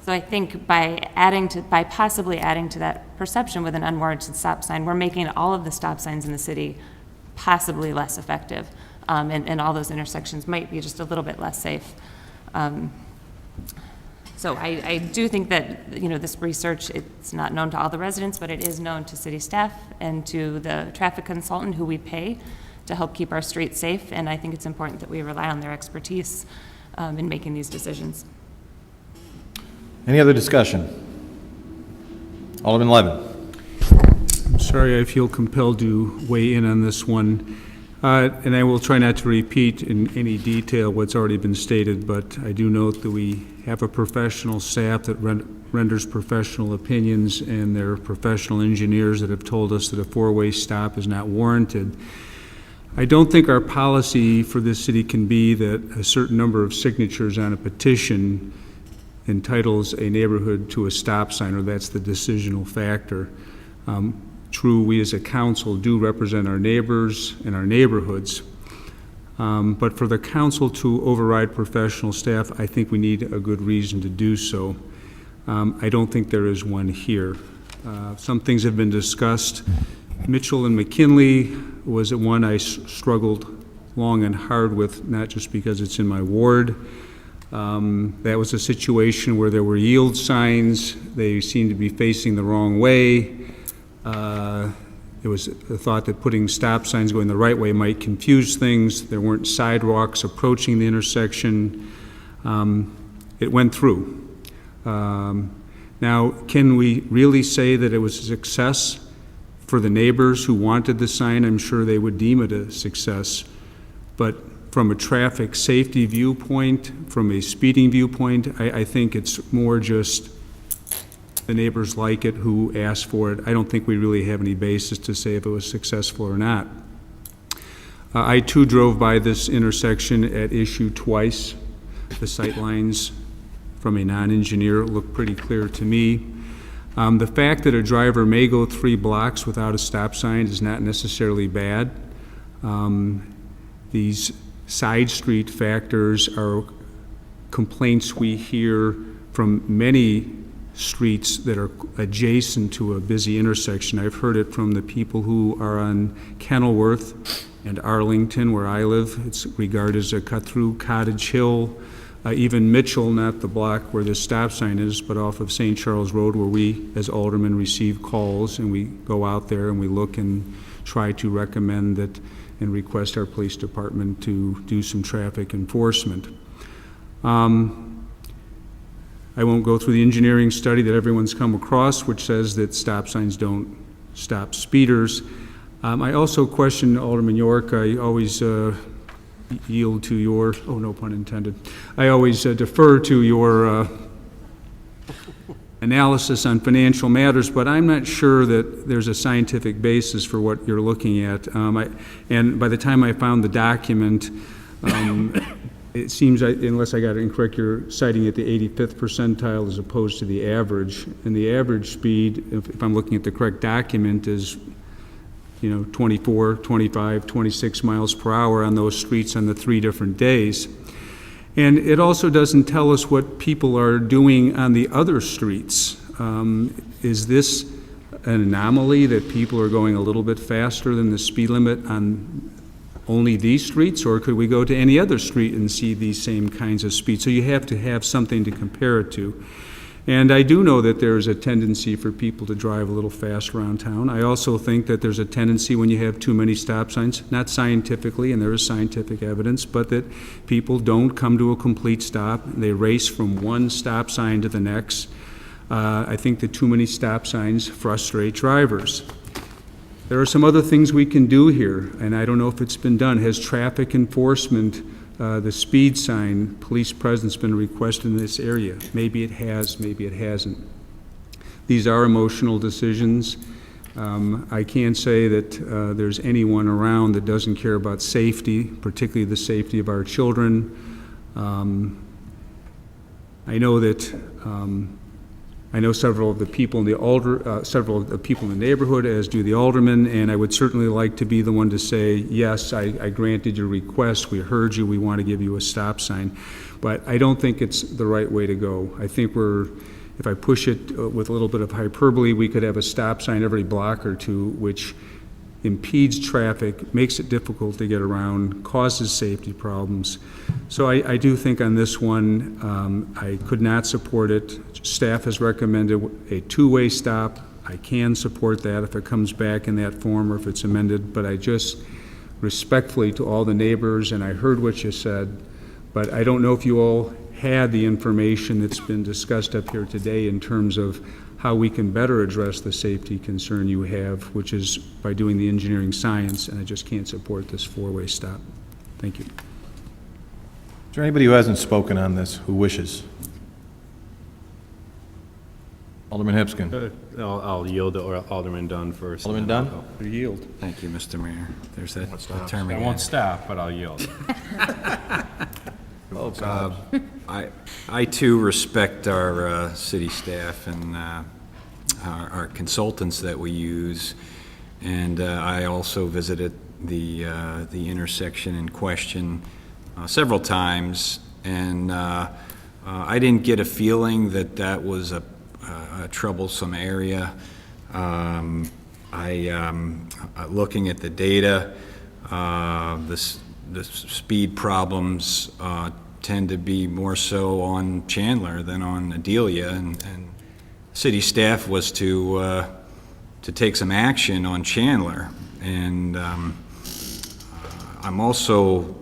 So I think by possibly adding to that perception with an unwarranted stop sign, we're making all of the stop signs in the city possibly less effective. And all those intersections might be just a little bit less safe. So I do think that, this research, it's not known to all the residents, but it is known to city staff and to the traffic consultant who we pay to help keep our streets safe. And I think it's important that we rely on their expertise in making these decisions. Any other discussion? Alderman Levin. I'm sorry, I feel compelled to weigh in on this one. And I will try not to repeat in any detail what's already been stated, but I do note that we have a professional staff that renders professional opinions, and there are professional engineers that have told us that a four-way stop is not warranted. I don't think our policy for this city can be that a certain number of signatures on a petition entitles a neighborhood to a stop sign, or that's the decisional factor. True, we as a council do represent our neighbors and our neighborhoods, but for the council to override professional staff, I think we need a good reason to do so. I don't think there is one here. Some things have been discussed. Mitchell and McKinley was one I struggled long and hard with, not just because it's in my ward. That was a situation where there were yield signs. They seemed to be facing the wrong way. There was a thought that putting stop signs going the right way might confuse things. There weren't sidewalks approaching the intersection. It went through. Now, can we really say that it was a success for the neighbors who wanted the sign? I'm sure they would deem it a success. But from a traffic safety viewpoint, from a speeding viewpoint, I think it's more just the neighbors like it who asked for it. I don't think we really have any basis to say if it was successful or not. I too drove by this intersection at issue twice. The sight lines from a non-engineer look pretty clear to me. The fact that a driver may go 3 blocks without a stop sign is not necessarily bad. These side street factors are complaints we hear from many streets that are adjacent to a busy intersection. I've heard it from the people who are on Kenilworth and Arlington, where I live. It's regarded as a cut-through. Cottage Hill, even Mitchell, not the block where the stop sign is, but off of St. Charles Road, where we, as aldermen, receive calls, and we go out there and we look and try to recommend that and request our police department to do some traffic enforcement. I won't go through the engineering study that everyone's come across, which says that stop signs don't stop speeders. I also question Alderman York. I always yield to your, oh, no pun intended. I always defer to your analysis on financial matters, but I'm not sure that there's a scientific basis for what you're looking at. And by the time I found the document, it seems, unless I got it incorrect, you're citing at the 85th percentile as opposed to the average. And the average speed, if I'm looking at the correct document, is 24, 25, 26 miles per hour on those streets on the 3 different days. And it also doesn't tell us what people are doing on the other streets. Is this an anomaly that people are going a little bit faster than the speed limit on only these streets, or could we go to any other street and see these same kinds of speeds? So you have to have something to compare it to. And I do know that there is a tendency for people to drive a little fast around town. I also think that there's a tendency when you have too many stop signs, not scientifically, and there is scientific evidence, but that people don't come to a complete stop. They race from one stop sign to the next. I think that too many stop signs frustrate drivers. There are some other things we can do here, and I don't know if it's been done. Has traffic enforcement, the speed sign, police presence been requested in this area? Maybe it has, maybe it hasn't. These are emotional decisions. I can't say that there's anyone around that doesn't care about safety, particularly the safety of our children. I know that I know several of the people in the several of the people in the neighborhood, as do the aldermen, and I would certainly like to be the one to say, yes, I granted your request, we heard you, we want to give you a stop sign. But I don't think it's the right way to go. I think if I push it with a little bit of hyperbole, we could have a stop sign every block or two, which impedes traffic, makes it difficult to get around, causes safety problems. So I do think on this one, I could not support it. Staff has recommended a 2-way stop. I can support that if it comes back in that form or if it's amended, but I just respectfully to all the neighbors, and I heard what you said, but I don't know if you all had the information that's been discussed up here today in terms of how we can better address the safety concern you have, which is by doing the engineering science, and I just can't support this 4-way stop. Thank you. Is there anybody who hasn't spoken on this who wishes? Alderman Hipskin. I'll yield to Alderman Dunn first. Alderman Dunn? Yield. Thank you, Mr. Mayor. There's that term I again. won't stop, but I'll yield. Oh, God. I too respect our city staff and our consultants that we use, and I also visited the intersection in question several times, and I didn't get a feeling that that was a troublesome area. Looking at the data, the speed problems tend to be more so on Chandler than on Adelia, and city staff was to take some action on Chandler. And I'm also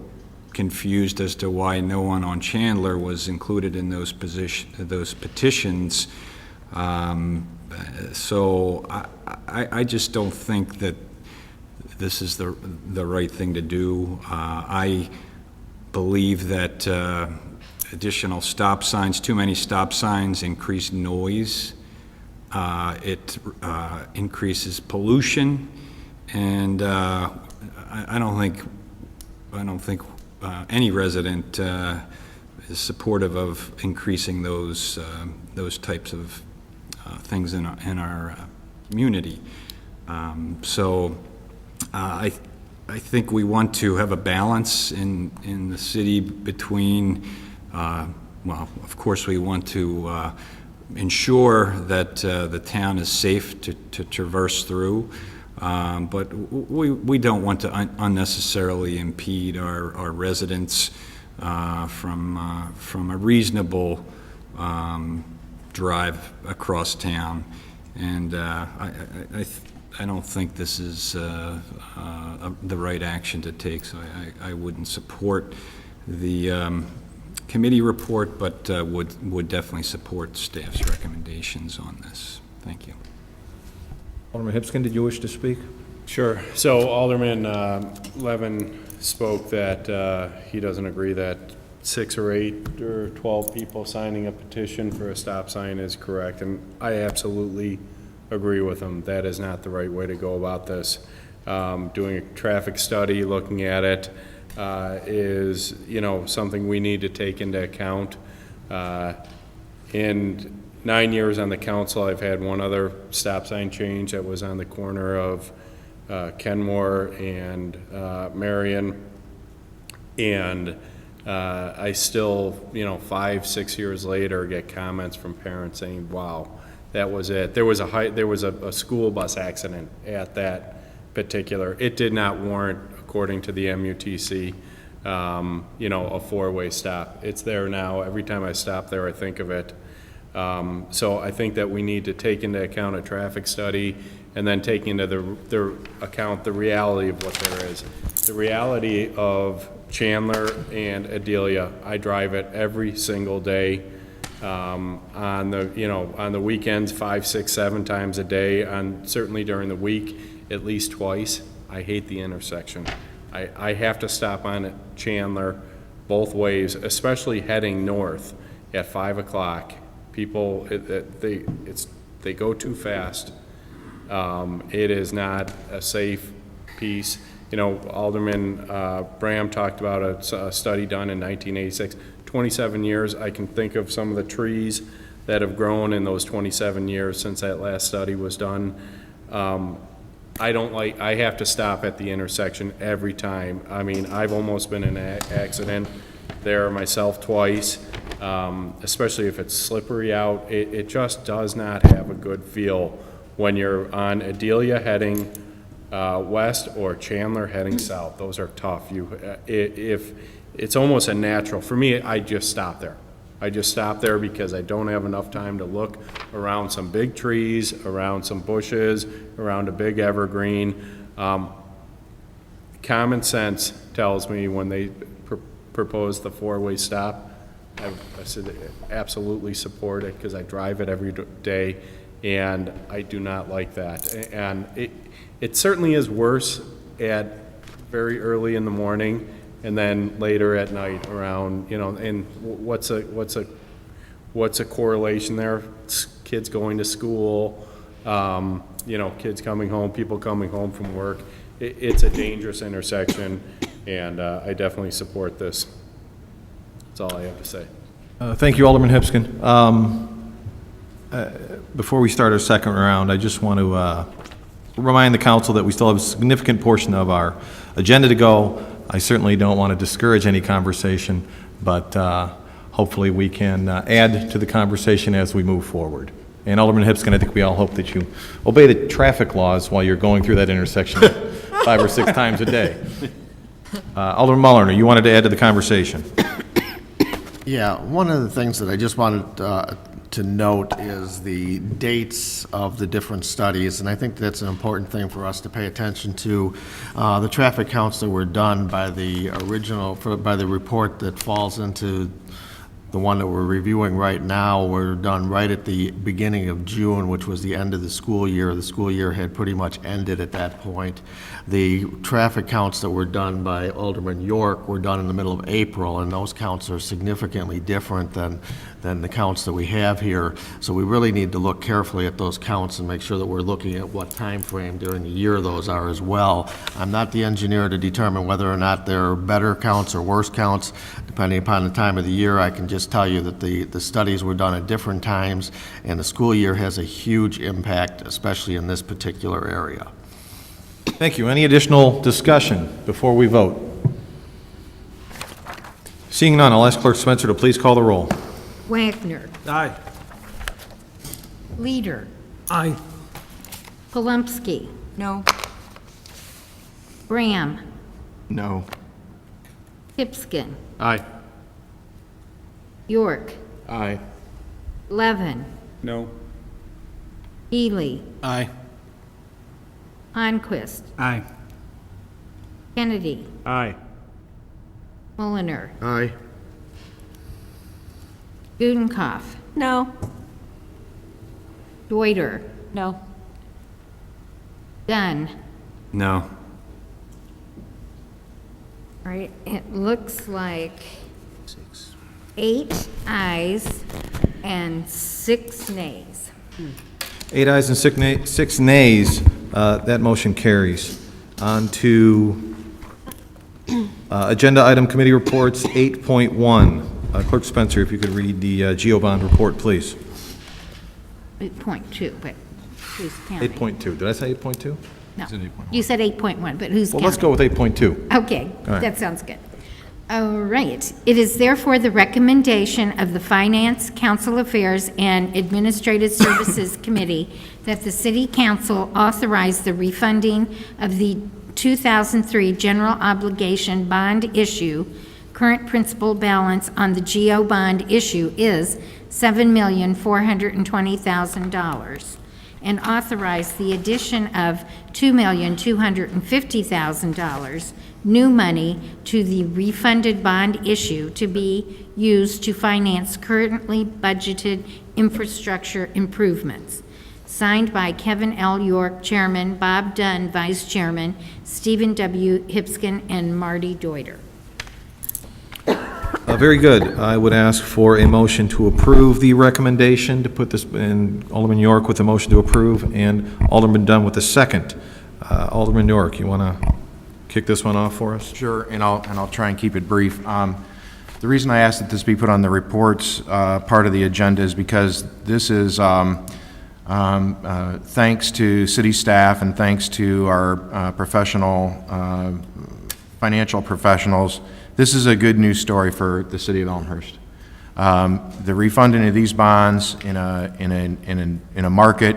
confused as to why no one on Chandler was included in those petitions. So I just don't think that this is the right thing to do. I believe that additional stop signs, too many stop signs, increase noise. It increases pollution, and I don't think any resident is supportive of increasing those types of things in our community. So I think we want to have a balance in the city between, well, of course we want to ensure that the town is safe to traverse through, but we don't want to unnecessarily impede our residents from a reasonable drive across town. And I don't think this is the right action to take, so I wouldn't support the committee report, but would definitely support staff's recommendations on this. Thank you. Alderman Hipskin, did you wish to speak? Sure. So Alderman Levin spoke that he doesn't agree that 6 or 8 or 12 people signing a petition for a stop sign is correct, and I absolutely agree with him. That is not the right way to go about this. Doing a traffic study, looking at it, is, you know, something we need to take into account. In 9 years on the council, I've had one other stop sign change that was on the corner of Kenmore and Marion, and I still, you know, 5-6 years later, get comments from parents saying, "Wow, that was it." There was a school bus accident at that particular. It did not warrant, according to the MUTC, you know, a 4-way stop. It's there now. Every time I stop there, I think of it. So I think that we need to take into account a traffic study and then take into the account the reality of what there is. The reality of Chandler and Adelia, I drive it every single day. On the weekends, 5, 6, 7 times a day, certainly during the week, at least twice. I hate the intersection. I have to stop on Chandler both ways, especially heading north at 5 o'clock. People, they go too fast. It is not a safe piece. You know, Alderman Bram talked about a study done in 1986. 27 years, I can think of some of the trees that have grown in those 27 years since that last study was done. I have to stop at the intersection every time. I mean, I've almost been in an accident there myself twice, especially if it's slippery out. It just does not have a good feel when you're on Adelia heading west or Chandler heading south. Those are tough. If it's almost a natural. For me, I just stop there. I just stop there because I don't have enough time to look around some big trees, around some bushes, around a big evergreen. Common sense tells me when they propose the 4-way stop, I said absolutely support it because I drive it every day, and I do not like that. And it certainly is worse at very early in the morning and then later at night around, you know, and what's a correlation there? It's kids going to school, you know, kids coming home, people coming home from work. It's a dangerous intersection, and I definitely support this. That's all I have to say. Thank you, Alderman Hipskin. Before we start our second round, I just want to remind the council that we still have a significant portion of our agenda to go. I certainly don't want to discourage any conversation, but hopefully we can add to the conversation as we move forward. And Alderman Hipskin, I think we all hope that you obey the traffic laws while you're going through that intersection 5 or 6 times a day. Alderman Mulliner, you wanted to add to the conversation. Yeah, one of the things that I just wanted to note is the dates of the different studies, and I think that's an important thing for us to pay attention to. The traffic counts that were done by the by the report that falls into the one that we're reviewing right now were done right at the beginning of June, which was the end of the school year. The school year had pretty much ended at that point. The traffic counts that were done by Alderman York were done in the middle of April, and those counts are significantly different than the counts that we have here. So we really need to look carefully at those counts and make sure that we're looking at what time frame during the year those are as well. I'm not the engineer to determine whether or not they're better counts or worse counts, depending upon the time of the year. I can just tell you that the studies were done at different times, and the school year has a huge impact, especially in this particular area. Thank you. Any additional discussion before we vote? Seeing none, I'll ask Clerk Spencer to please call the roll. Wagner. Aye. Leader. Aye. Palumsky. No. Graham. No. Hipskin. Aye. York. Aye. Levin. No. Healy. Aye. Honquist. Aye. Kennedy. Aye. Mulliner. Aye. Gudenkauf. No. Deuter. No. Dunn. No. All right, it looks like 8 ayes and 6 nays. 8 ayes and 6 nays. That motion carries. On to agenda item committee reports 8.1. Clerk Spencer, if you could read the GO bond report, please. 8.2, but who's counting? 8.2. Did I say 8.2? No, you said 8.1, but who's Well, counting? let's go with 8.2. Okay, All right. that sounds good. All right. It is therefore the recommendation of the Finance, Council Affairs, and Administrative Services Committee that the City Council authorize the refunding of the 2003 general obligation bond issue. Current principal balance on the GO bond issue is $7,420,000, and authorize the addition of $2,250,000 new money to the refunded bond issue to be used to finance currently budgeted infrastructure improvements. Signed by Kevin L. York, Chairman, Bob Dunn, Vice Chairman, Stephen W. Hipskin, and Marty Deuter. Very good. I would ask for a motion to approve the recommendation to put this in. Alderman York with a motion to approve, and Alderman Dunn with a second. Alderman York, you want to kick this one off for us? Sure, and I'll try and keep it brief. The reason I asked that this be put on the reports part of the agenda is because this is thanks to city staff and thanks to our professional financial professionals. This is a good news story for the city of Elmhurst. The refunding of these bonds in a market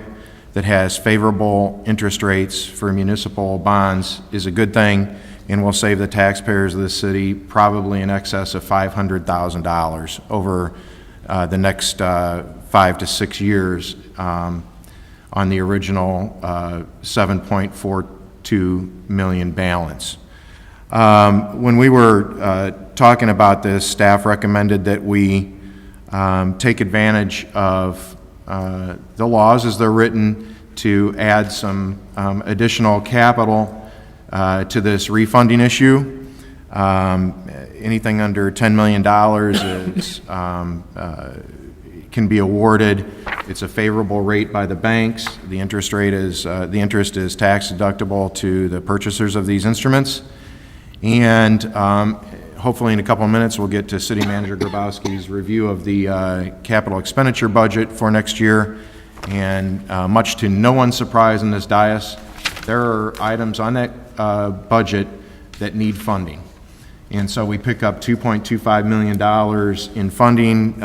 that has favorable interest rates for municipal bonds is a good thing, and will save the taxpayers of the city probably in excess of $500,000 over the next 5 to 6 years on the original 7.42 million balance. When we were talking about this, staff recommended that we take advantage of the laws as they're written to add some additional capital to this refunding issue. Anything under $10 million is, can be awarded. It's a favorable rate by the banks. The interest rate is tax deductible to the purchasers of these instruments. And hopefully in a couple of minutes we'll get to City Manager Grabowski's review of the capital expenditure budget for next year. And much to no one's surprise in this dais, there are items on that budget that need funding. And so we pick up $2.25 million in funding.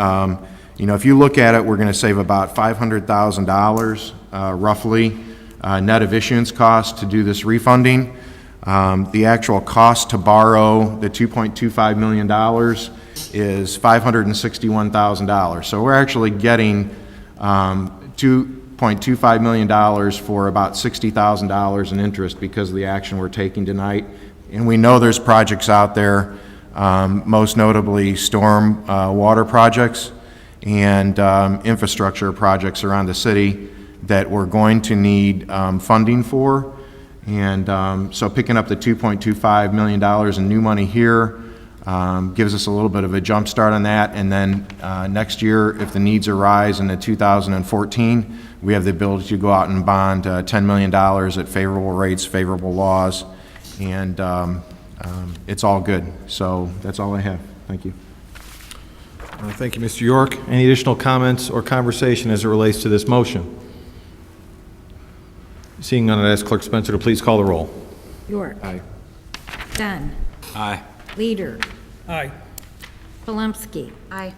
If you look at it, we're going to save about $500,000 roughly net of issuance costs to do this refunding. The actual cost to borrow the $2.25 million is $561,000. So we're actually getting $2.25 million for about $60,000 in interest because of the action we're taking tonight. And we know there's projects out there, most notably storm water projects and infrastructure projects around the city that we're going to need funding for. And so picking up the $2.25 million in new money here gives us a little bit of a jump start on that. And then next year, if the needs arise in the 2014, we have the ability to go out and bond $10 million at favorable rates, favorable laws, and it's all good. So that's all I have. Thank you. Thank you, Mr. York. Any additional comments or conversation as it relates to this motion? Seeing none, I'd ask Clerk Spencer to please call the roll. York. Aye. Dunn. Aye. Leader. Aye. Palumski. Aye.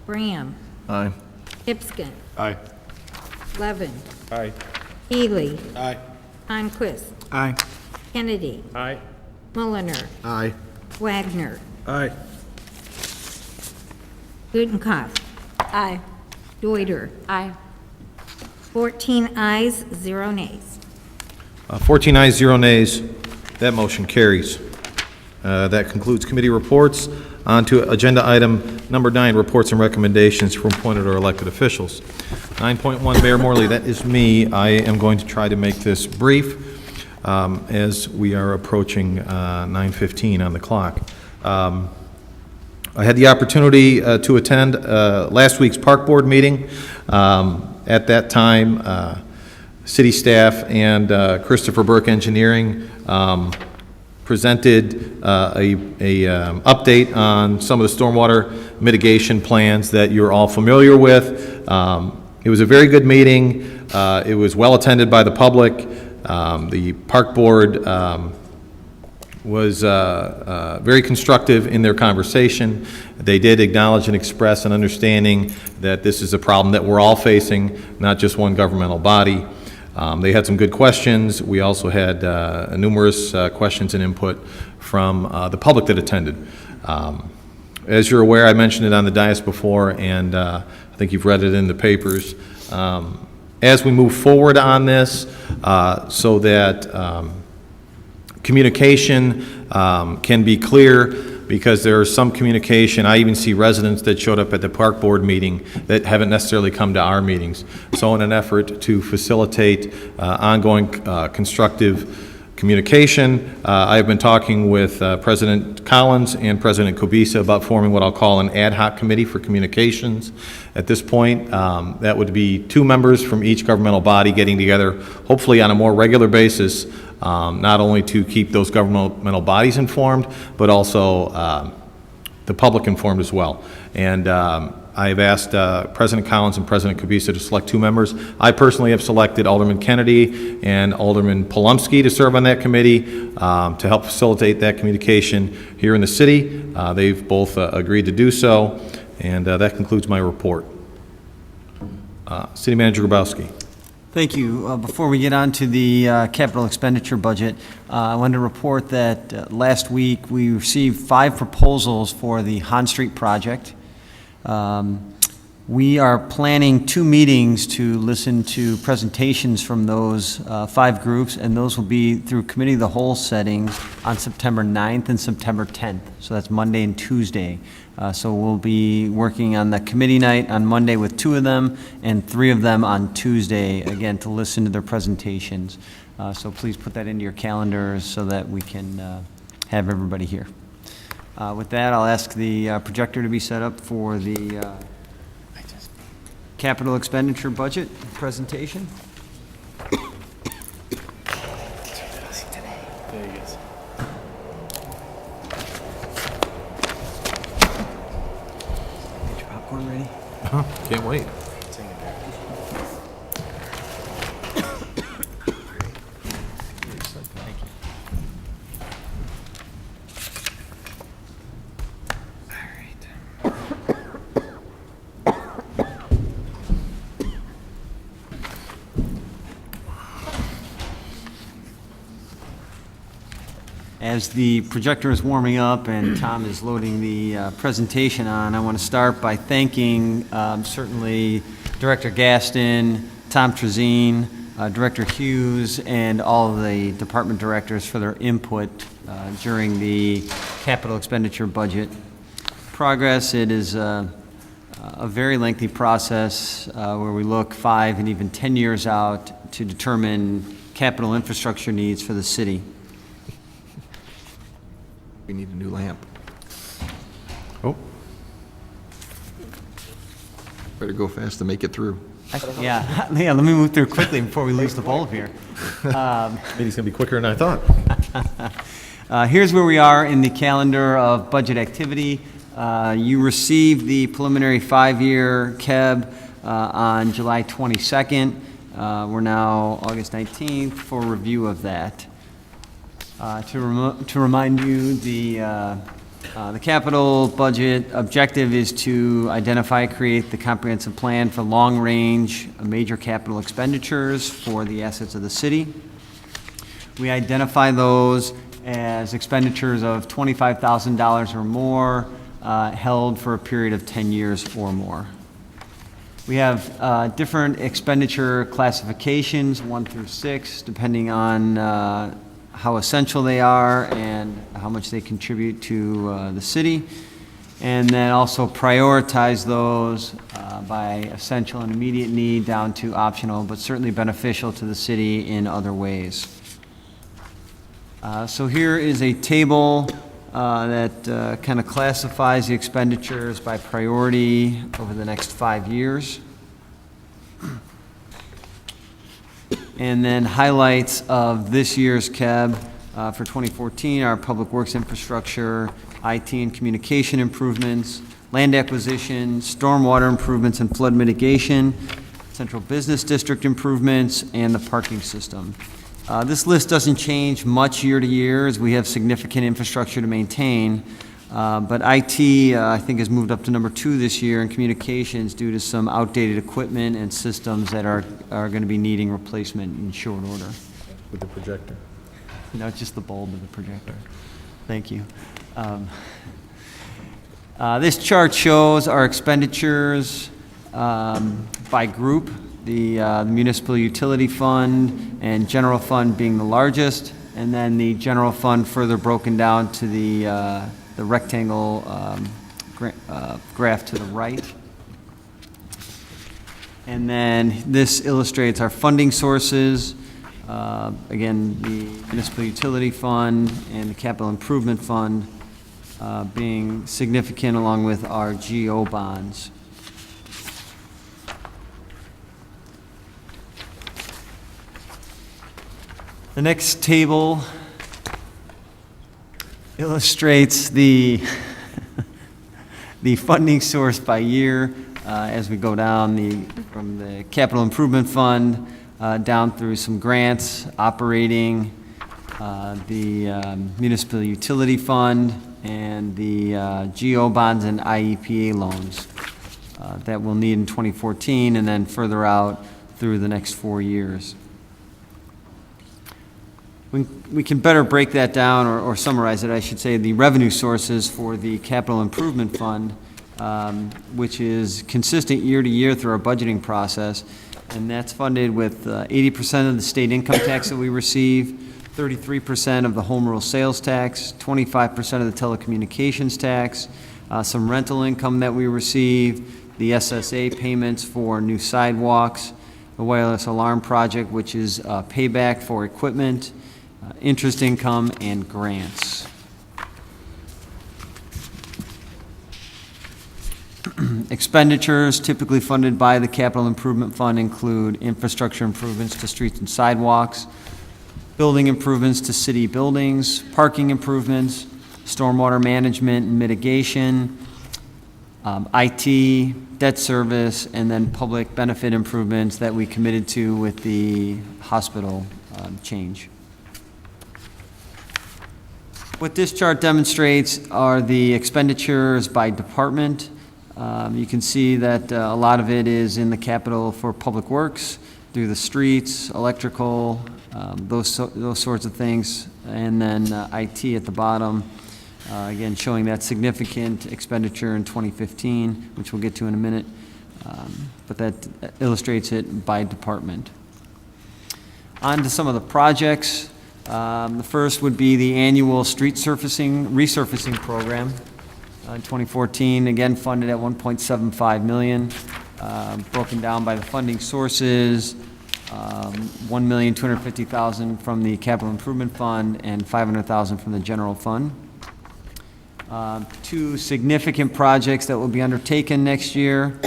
Graham. Aye. Hipskin. Aye. Levin. Aye. Healy. Aye. Conquist. Aye. Kennedy. Aye. Mulliner. Aye. Wagner. Aye. Gutenkopf. Aye. Deuter. Aye. 14 ayes, 0 nays. 14 ayes, 0 nays. That motion carries. That concludes committee reports. On to agenda item number 9, reports and recommendations from appointed or elected officials. 9.1, Mayor Morley, that is me. I am going to try to make this brief as we are approaching 9:15 on the clock. I had the opportunity to attend last week's Park Board meeting. At that time, city staff and Christopher Burke Engineering presented a update on some of the stormwater mitigation plans that you're all familiar with. It was a very good meeting. It was well attended by the public. The Park Board was very constructive in their conversation. They did acknowledge and express an understanding that this is a problem that we're all facing, not just one governmental body. They had some good questions. We also had numerous questions and input from the public that attended. As you're aware, I mentioned it on the dais before, and I think you've read it in the papers. As we move forward on this, so that communication can be clear, because there is some communication. I even see residents that showed up at the Park Board meeting that haven't necessarily come to our meetings. So in an effort to facilitate ongoing constructive communication, I have been talking with President Collins and President Kobisa about forming what I'll call an ad hoc committee for communications. At this point, that would be 2 members from each governmental body getting together, hopefully on a more regular basis, not only to keep those governmental bodies informed, but also the public informed as well. And I have asked President Collins and President Kobisa to select 2 members. I personally have selected Alderman Kennedy and Alderman Palumski to serve on that committee to help facilitate that communication here in the city. They've both agreed to do so, and that concludes my report. City Manager Grabowski. Thank you. Before we get on to the capital expenditure budget, I wanted to report that last week we received 5 proposals for the Hahn Street project. We are planning 2 meetings to listen to presentations from those 5 groups, and those will be through committee of the whole settings on September 9th and September 10th. So that's Monday and Tuesday. So we'll be working on the committee night on Monday with 2 of them and 3 of them on Tuesday, again, to listen to their presentations. So please put that into your calendars so that we can have everybody here. With that, I'll ask the projector to be set up for the capital expenditure budget presentation. Popcorn ready? Can't wait. As the projector is warming up and Tom is loading the presentation on, I want to start by thanking certainly Director Gaston, Tom Trezine, Director Hughes, and all of the department directors for their input during the capital expenditure budget progress. It is a very lengthy process where we look 5 and even 10 years out to determine capital infrastructure needs for the city. We need a new lamp. Oh. Better go fast to make it through. Yeah, let me move through quickly before we lose the bulb here. Maybe it's going to be quicker than I thought. Here's where we are in the calendar of budget activity. You received the preliminary 5-year KEB on July 22nd. We're now August 19th for review of that. To remind you, the capital budget objective is to identify, create the comprehensive plan for long-range major capital expenditures for the assets of the city. We identify those as expenditures of $25,000 or more, held for a period of 10 years or more. We have different expenditure classifications, 1 through 6, depending on how essential they are and how much they contribute to the city, and then also prioritize those by essential and immediate need down to optional, but certainly beneficial to the city in other ways. So here is a table that kind of classifies the expenditures by priority over the next 5 years. And then highlights of this year's KEB for 2014 are public works infrastructure, IT and communication improvements, land acquisition, stormwater improvements and flood mitigation, central business district improvements, and the parking system. This list doesn't change much year to year as we have significant infrastructure to maintain, but IT, I think, has moved up to number 2 this year, and communications due to some outdated equipment and systems that are going to be needing replacement in short order. With the projector. No, just the bulb of the projector. Thank you. This chart shows our expenditures by group, the municipal utility fund and general fund being the largest, and then the general fund further broken down to the rectangle graph to the right. And then this illustrates our funding sources. Again, the municipal utility fund and the capital improvement fund being significant, along with our GO bonds. The next table illustrates the funding source by year as we go down from the capital improvement fund down through some grants, operating, the municipal utility fund, and the GO bonds and IEPA loans that we'll need in 2014, and then further out through the next 4 years. We can better break that down or summarize it, I should say, the revenue sources for the capital improvement fund, which is consistent year to year through our budgeting process, and that's funded with 80% of the state income tax that we receive, 33% of the home rule sales tax, 25% of the telecommunications tax, some rental income that we receive, the SSA payments for new sidewalks, the wireless alarm project, which is payback for equipment, interest income, and grants. Expenditures typically funded by the Capital Improvement Fund include infrastructure improvements to streets and sidewalks, building improvements to city buildings, parking improvements, stormwater management and mitigation, IT, debt service, and then public benefit improvements that we committed to with the hospital change. What this chart demonstrates are the expenditures by department. You can see that a lot of it is in the capital for public works, through the streets, electrical, those sorts of things, and then IT at the bottom. Again, showing that significant expenditure in 2015, which we'll get to in a minute, but that illustrates it by department. On to some of the projects. The first would be the annual street resurfacing program. In 2014, again funded at $1.75 million, broken down by the funding sources, $1,250,000 from the Capital Improvement Fund and $500,000 from the General Fund. Two significant projects that will be undertaken next year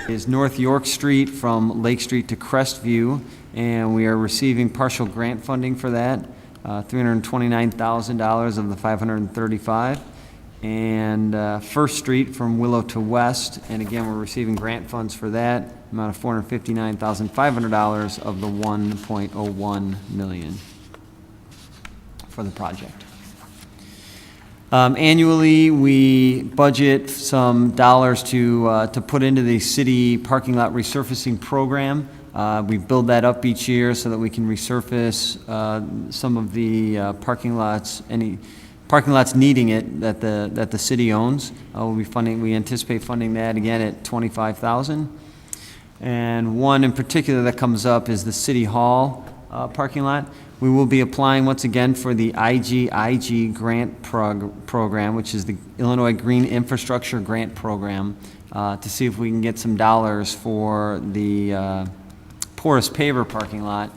is North York Street from Lake Street to Crestview, and we are receiving partial grant funding for that, $329,000 of the $535,000. And First Street from Willow to West, and again, we're receiving grant funds for that, amount of $459,500 of the $1.01 million for the project. Annually, we budget some dollars to put into the city parking lot resurfacing program. We build that up each year so that we can resurface some of the parking lots, any parking lots needing it that the city owns. We anticipate funding that again at $25,000. And one in particular that comes up is the City Hall parking lot. We will be applying once again for the IGIG grant program, which is the Illinois Green Infrastructure Grant Program, to see if we can get some dollars for the porous paver parking lot.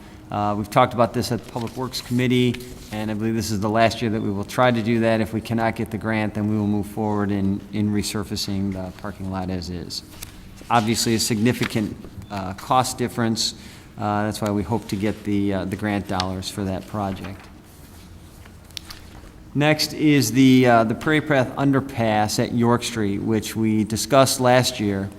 We've talked about this at the Public Works Committee, and I believe this is the last year that we will try to do that. If we cannot get the grant, then we will move forward in resurfacing the parking lot as is. It's obviously a significant cost difference. That's why we hope to get the grant dollars for that project. Next is the Prairie Path Underpass at York Street, which we discussed last year.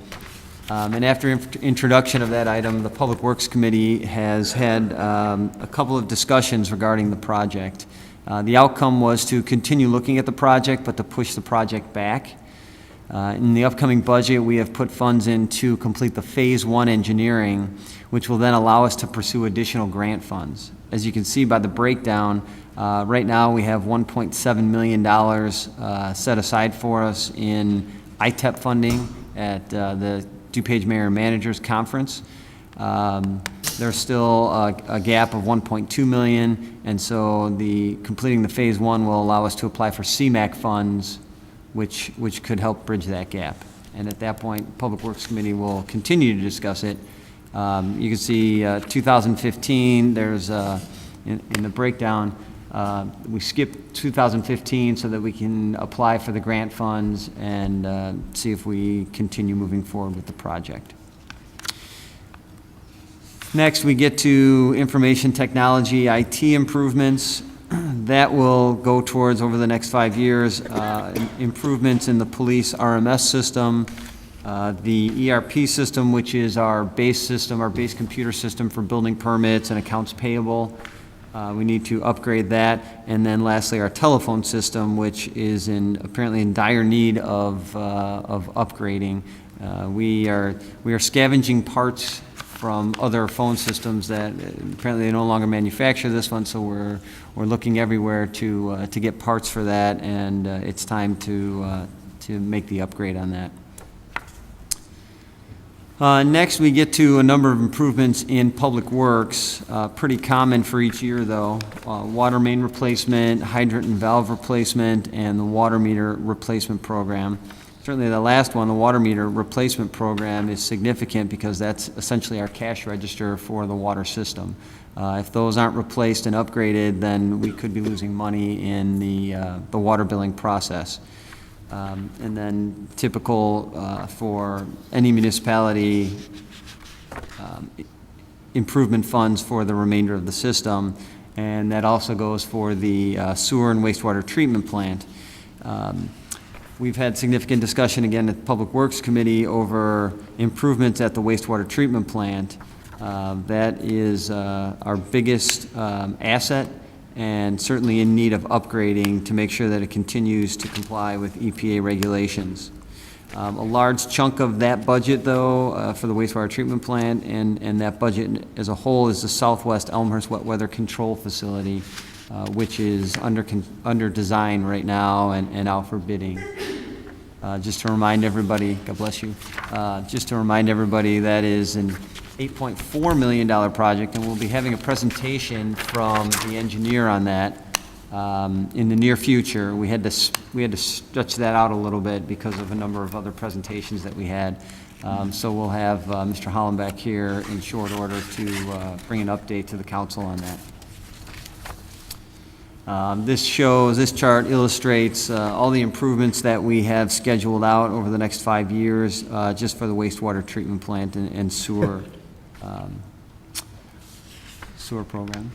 And after introduction of that item, the Public Works Committee has had a couple of discussions regarding the project. The outcome was to continue looking at the project, but to push the project back. In the upcoming budget, we have put funds in to complete the Phase 1 engineering, which will then allow us to pursue additional grant funds. As you can see by the breakdown, right now we have $1.7 million set aside for us in ITEP funding at the DuPage Mayor and Managers Conference. There's still a gap of $1.2 million, and so completing the Phase 1 will allow us to apply for CMAQ funds, which could help bridge that gap. And at that point, Public Works Committee will continue to discuss it. You can see 2015, there's in the breakdown, we skipped 2015 so that we can apply for the grant funds and see if we continue moving forward with the project. Next, we get to information technology, IT improvements. That will go towards, over the next 5 years, improvements in the police RMS system, the ERP system, which is our base computer system for building permits and accounts payable. We need to upgrade that. And then lastly, our telephone system, which is apparently in dire need of upgrading. We are scavenging parts from other phone systems that apparently they no longer manufacture this one, so we're looking everywhere to get parts for that, and it's time to make the upgrade on that. Next, we get to a number of improvements in public works, pretty common for each year though. Water main replacement, hydrant and valve replacement, and the water meter replacement program. Certainly the last one, the water meter replacement program, is significant because that's essentially our cash register for the water system. If those aren't replaced and upgraded, then we could be losing money in the water billing process. And then typical for any municipality, improvement funds for the remainder of the system, and that also goes for the sewer and wastewater treatment plant. We've had significant discussion again at the Public Works Committee over improvements at the wastewater treatment plant. That is our biggest asset, and certainly in need of upgrading to make sure that it continues to comply with EPA regulations. A large chunk of that budget, though, for the wastewater treatment plant and that budget as a whole is the Southwest Elmhurst Wet Weather Control Facility. which is under design right now and out for bidding. Just to remind everybody, God bless you, just to remind everybody, that is an $8.4 million project, and we'll be having a presentation from the engineer on that in the near future. We had to stretch that out a little bit because of a number of other presentations that we had. So we'll have Mr. Hollenbeck here in short order to bring an update to the council on that. This chart illustrates all the improvements that we have scheduled out over the next 5 years just for the wastewater treatment plant and sewer program.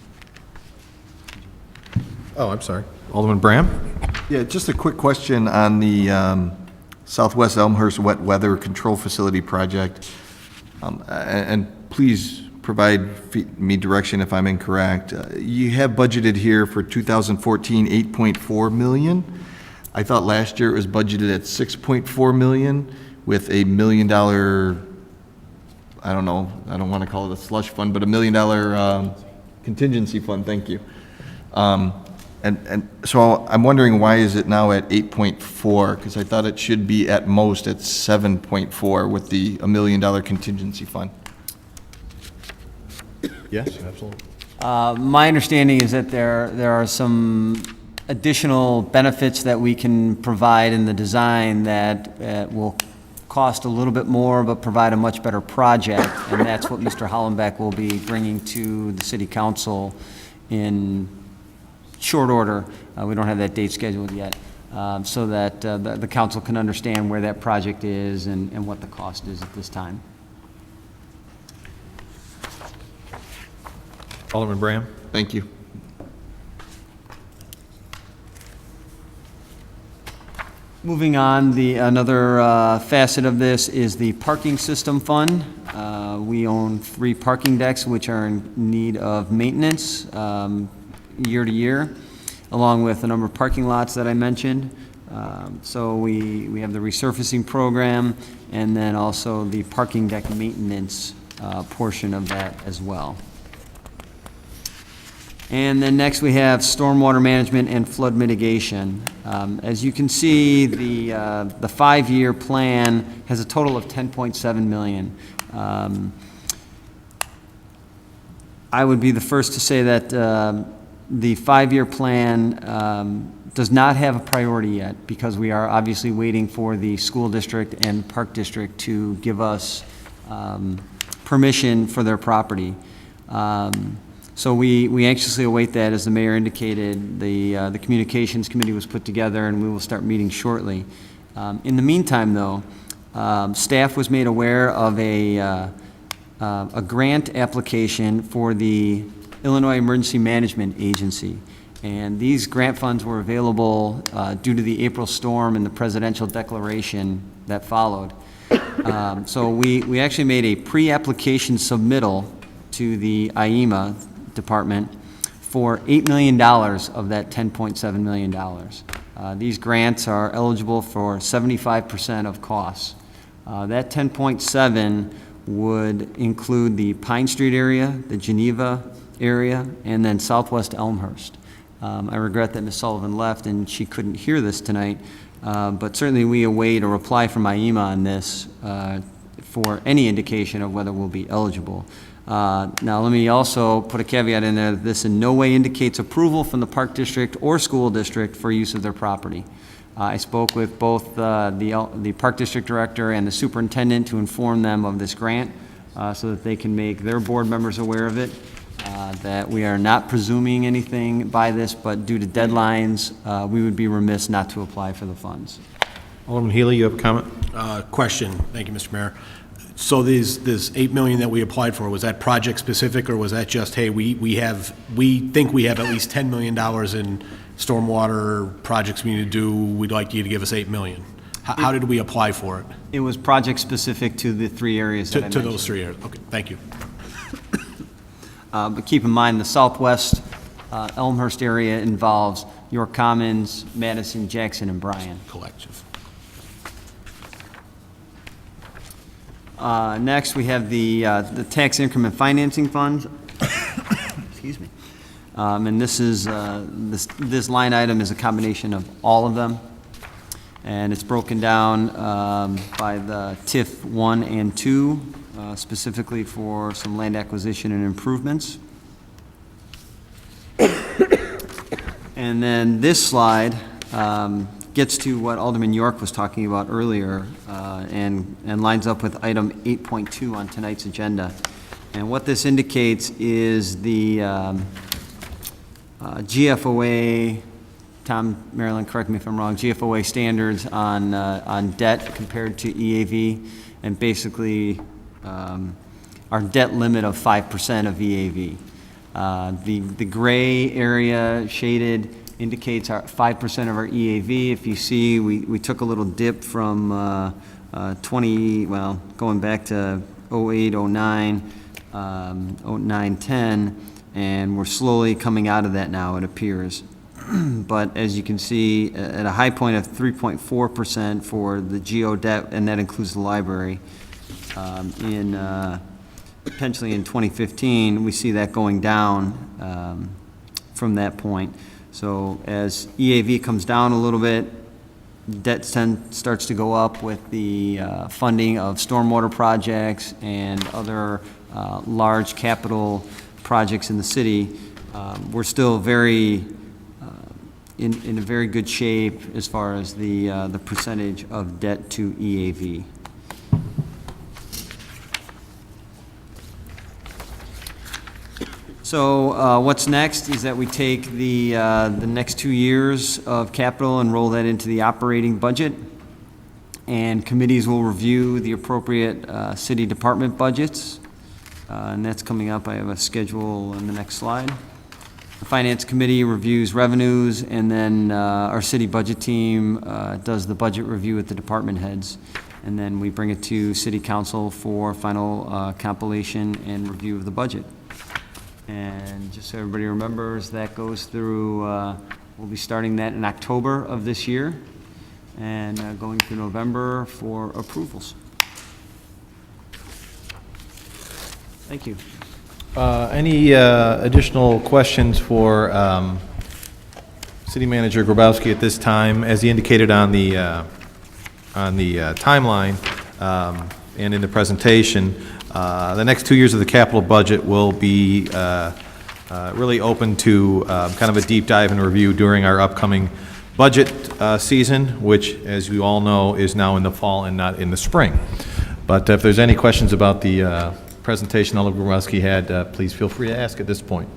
Oh, I'm sorry. Alderman Bram? Yeah, just a quick question on the Southwest Elmhurst Wet Weather Control Facility project. And please provide me direction if I'm incorrect. You have budgeted here for 2014 $8.4 million. I thought last year it was budgeted at $6.4 million with $1 million, I don't know, I don't want to call it a slush fund, but $1 million contingency fund, thank you. And so I'm wondering, why is it now at 8.4? Because I thought it should be at most at 7.4 with the $1 million contingency fund. Yes, absolutely. My understanding is that there are some additional benefits that we can provide in the design that will cost a little bit more but provide a much better project, and that's what Mr. Hollenbeck will be bringing to the City Council in short order. We don't have that date scheduled yet, so that the council can understand where that project is and what the cost is at this time. Alderman Bram? Thank you. Moving on, another facet of this is the parking system fund. We own 3 parking decks which are in need of maintenance year to year, along with a number of parking lots that I mentioned. So we have the resurfacing program and then also the parking deck maintenance portion of that as well. And then next we have stormwater management and flood mitigation. As you can see, the 5-year plan has a total of $10.7 million. I would be the first to say that the 5-year plan does not have a priority yet, because we are obviously waiting for the school district and park district to give us permission for their property. So we anxiously await that. As the mayor indicated, the communications committee was put together and we will start meeting shortly. In the meantime, though, staff was made aware of a grant application for the Illinois Emergency Management Agency. And these grant funds were available due to the April storm and the presidential declaration that followed. So we actually made a pre-application submittal to the IEMA department for $8 million of that $10.7 million. These grants are eligible for 75% of costs. That 10.7 would include the Pine Street area, the Geneva area, and then Southwest Elmhurst. I regret that Ms. Sullivan left and she couldn't hear this tonight, but certainly we await a reply from IEMA on this for any indication of whether we'll be eligible. Now, let me also put a caveat in there that this in no way indicates approval from the Park District or School District for use of their property. I spoke with both the Park District Director and the Superintendent to inform them of this grant so that they can make their board members aware of it, that we are not presuming anything by this, but due to deadlines, we would be remiss not to apply for the funds. Alderman Healy, you have a comment? Question. Thank you, Mr. Mayor. So this $8 million that we applied for, was that project specific, or was that just, hey, we think we have at least $10 million in stormwater projects we need to do, we'd like you to give us $8 million? How did we apply for it? It was project specific to the 3 areas that I mentioned. To those 3 areas, okay, thank you. But keep in mind, the Southwest Elmhurst area involves York Commons, Madison, Jackson, and Bryan. Collective. Next, we have the tax increment financing funds. Excuse me. And this is, this line item is a combination of all of them. And it's broken down by the TIF 1 and 2, specifically for some land acquisition and improvements. And then this slide gets to what Alderman York was talking about earlier and lines up with item 8.2 on tonight's agenda. And what this indicates is the GFOA, Tom, Marilyn, correct me if I'm wrong, GFOA standards on debt compared to EAV, and basically our debt limit of 5% of EAV. The gray area shaded indicates our 5% of our EAV. If you see, we took a little dip from going back to 08, 09, 09, 10, and we're slowly coming out of that now, it appears. But as you can see, at a high point of 3.4% for the GO debt, and that includes the library, potentially in 2015, we see that going down from that point. So as EAV comes down a little bit, debt starts to go up with the funding of stormwater projects and other large capital projects in the city. We're still very in a very good shape as far as the percentage of debt to EAV. So what's next is that we take the next 2 years of capital and roll that into the operating budget, and committees will review the appropriate city department budgets, and that's coming up. I have a schedule on the next slide. The Finance Committee reviews revenues, and then our city budget team does the budget review with the department heads, and then we bring it to City Council for final compilation and review of the budget. And just so everybody remembers, that goes through, we'll be starting that in October of this year and going through November for approvals. Thank you. Any additional questions for City Manager Grabowski at this time? As he indicated on the timeline and in the presentation, the next 2 years of the capital budget will be really open to kind of a deep dive and review during our upcoming budget season, which, as you all know, is now in the fall and not in the spring. But if there's any questions about the presentation Alderman Grabowski had, please feel free to ask at this point.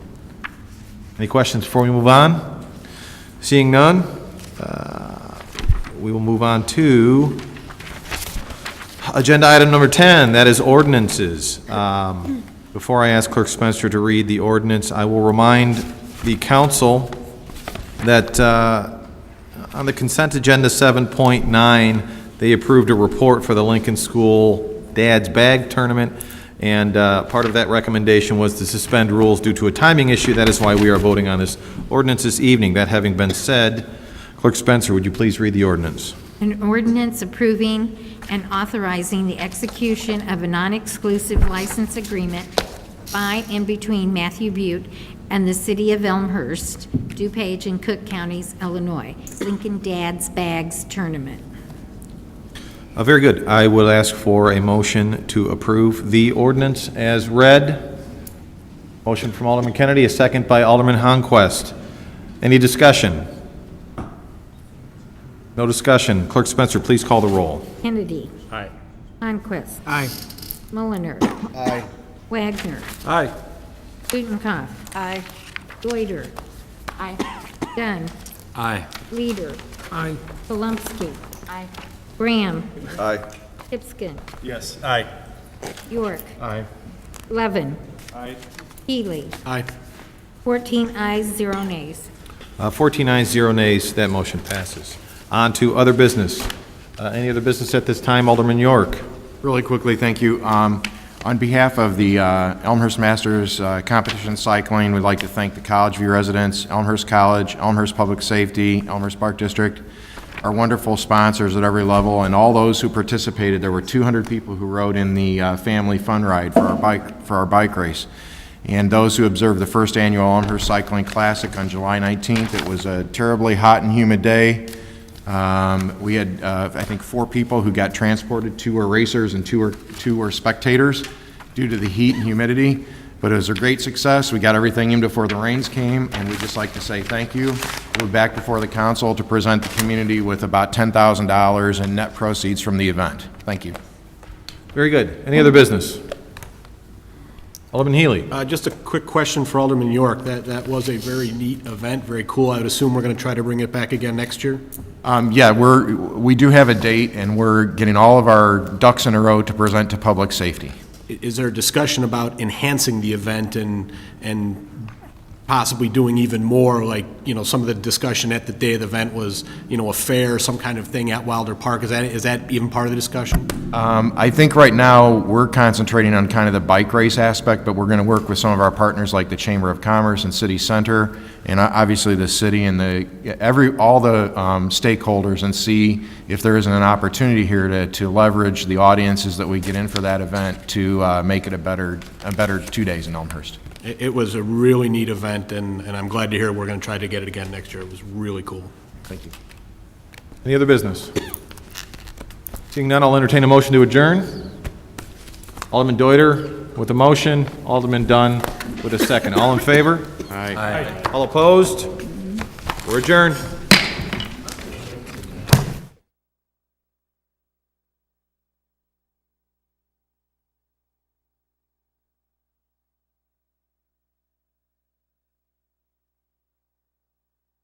Any questions before we move on? Seeing none, we will move on to agenda item number 10, that is ordinances. Before I ask Clerk Spencer to read the ordinance, I will remind the council that on the consent agenda 7.9, they approved a report for the Lincoln School Dad's Bag Tournament, and part of that recommendation was to suspend rules due to a timing issue. That is why we are voting on this ordinance this evening. That having been said, Clerk Spencer, would you please read the ordinance? An ordinance approving and authorizing the execution of a non-exclusive license agreement by and between Matthew Butte and the City of Elmhurst, DuPage and Cook Counties, Illinois, Lincoln Dad's Bags Tournament. Very good. I will ask for a motion to approve the ordinance as read. Motion from Alderman Kennedy, a second by Alderman Honquist. Any discussion? No discussion. Clerk Spencer, please call the roll. Kennedy. Aye. Honquist. Aye. Mulliner. Aye. Wagner. Aye. Gutenkopf. Aye. Goiter. Aye. Dunn. Aye. Leader. Aye. Kolumsky. Aye. Graham. Aye. Tipskin. Yes. Aye. York. Aye. Levin. Aye. Healy. Aye. 14 ayes, 0 nays. 14 ayes, 0 nays. That motion passes. On to other business. Any other business at this time? Alderman York. Really quickly, thank you. On behalf of the Elmhurst Masters Competition Cycling, we'd like to thank the College View residents, Elmhurst College, Elmhurst Public Safety, Elmhurst Park District, our wonderful sponsors at every level, and all those who participated. There were 200 people who rode in the family fun ride for our bike race. and those who observed the first annual Elmhurst Cycling Classic on July 19th. It was a terribly hot and humid day. We had, I think, 4 people who got transported. 2 were racers and 2 were spectators due to the heat and humidity. But it was a great success. We got everything in before the rains came, and we'd just like to say thank you. We'll be back before the council to present the community with about $10,000 in net proceeds from the event. Thank you. Very good. Any other business? Alderman Healy. Just a quick question for Alderman York. That was a very neat event, very cool. I would assume we're going to try to bring it back again next year? Yeah, we do have a date, and we're getting all of our ducks in a row to present to public safety. Is there a discussion about enhancing the event and possibly doing even more, like, some of the discussion at the day of the event was, a fair, some kind of thing at Wilder Park? Is that even part of the discussion? I think right now we're concentrating on kind of the bike race aspect, but we're going to work with some of our partners like the Chamber of Commerce and City Center, and obviously the city and all the stakeholders, and see if there isn't an opportunity here to leverage the audiences that we get in for that event to make it a better 2 days in Elmhurst. It was a really neat event, and I'm glad to hear we're going to try to get it again next year. It was really cool. Thank you. Any other business? Seeing none, I'll entertain a motion to adjourn. Alderman Deuter with a motion, Alderman Dunn with a second. All in favor? Aye. All opposed? We're adjourned.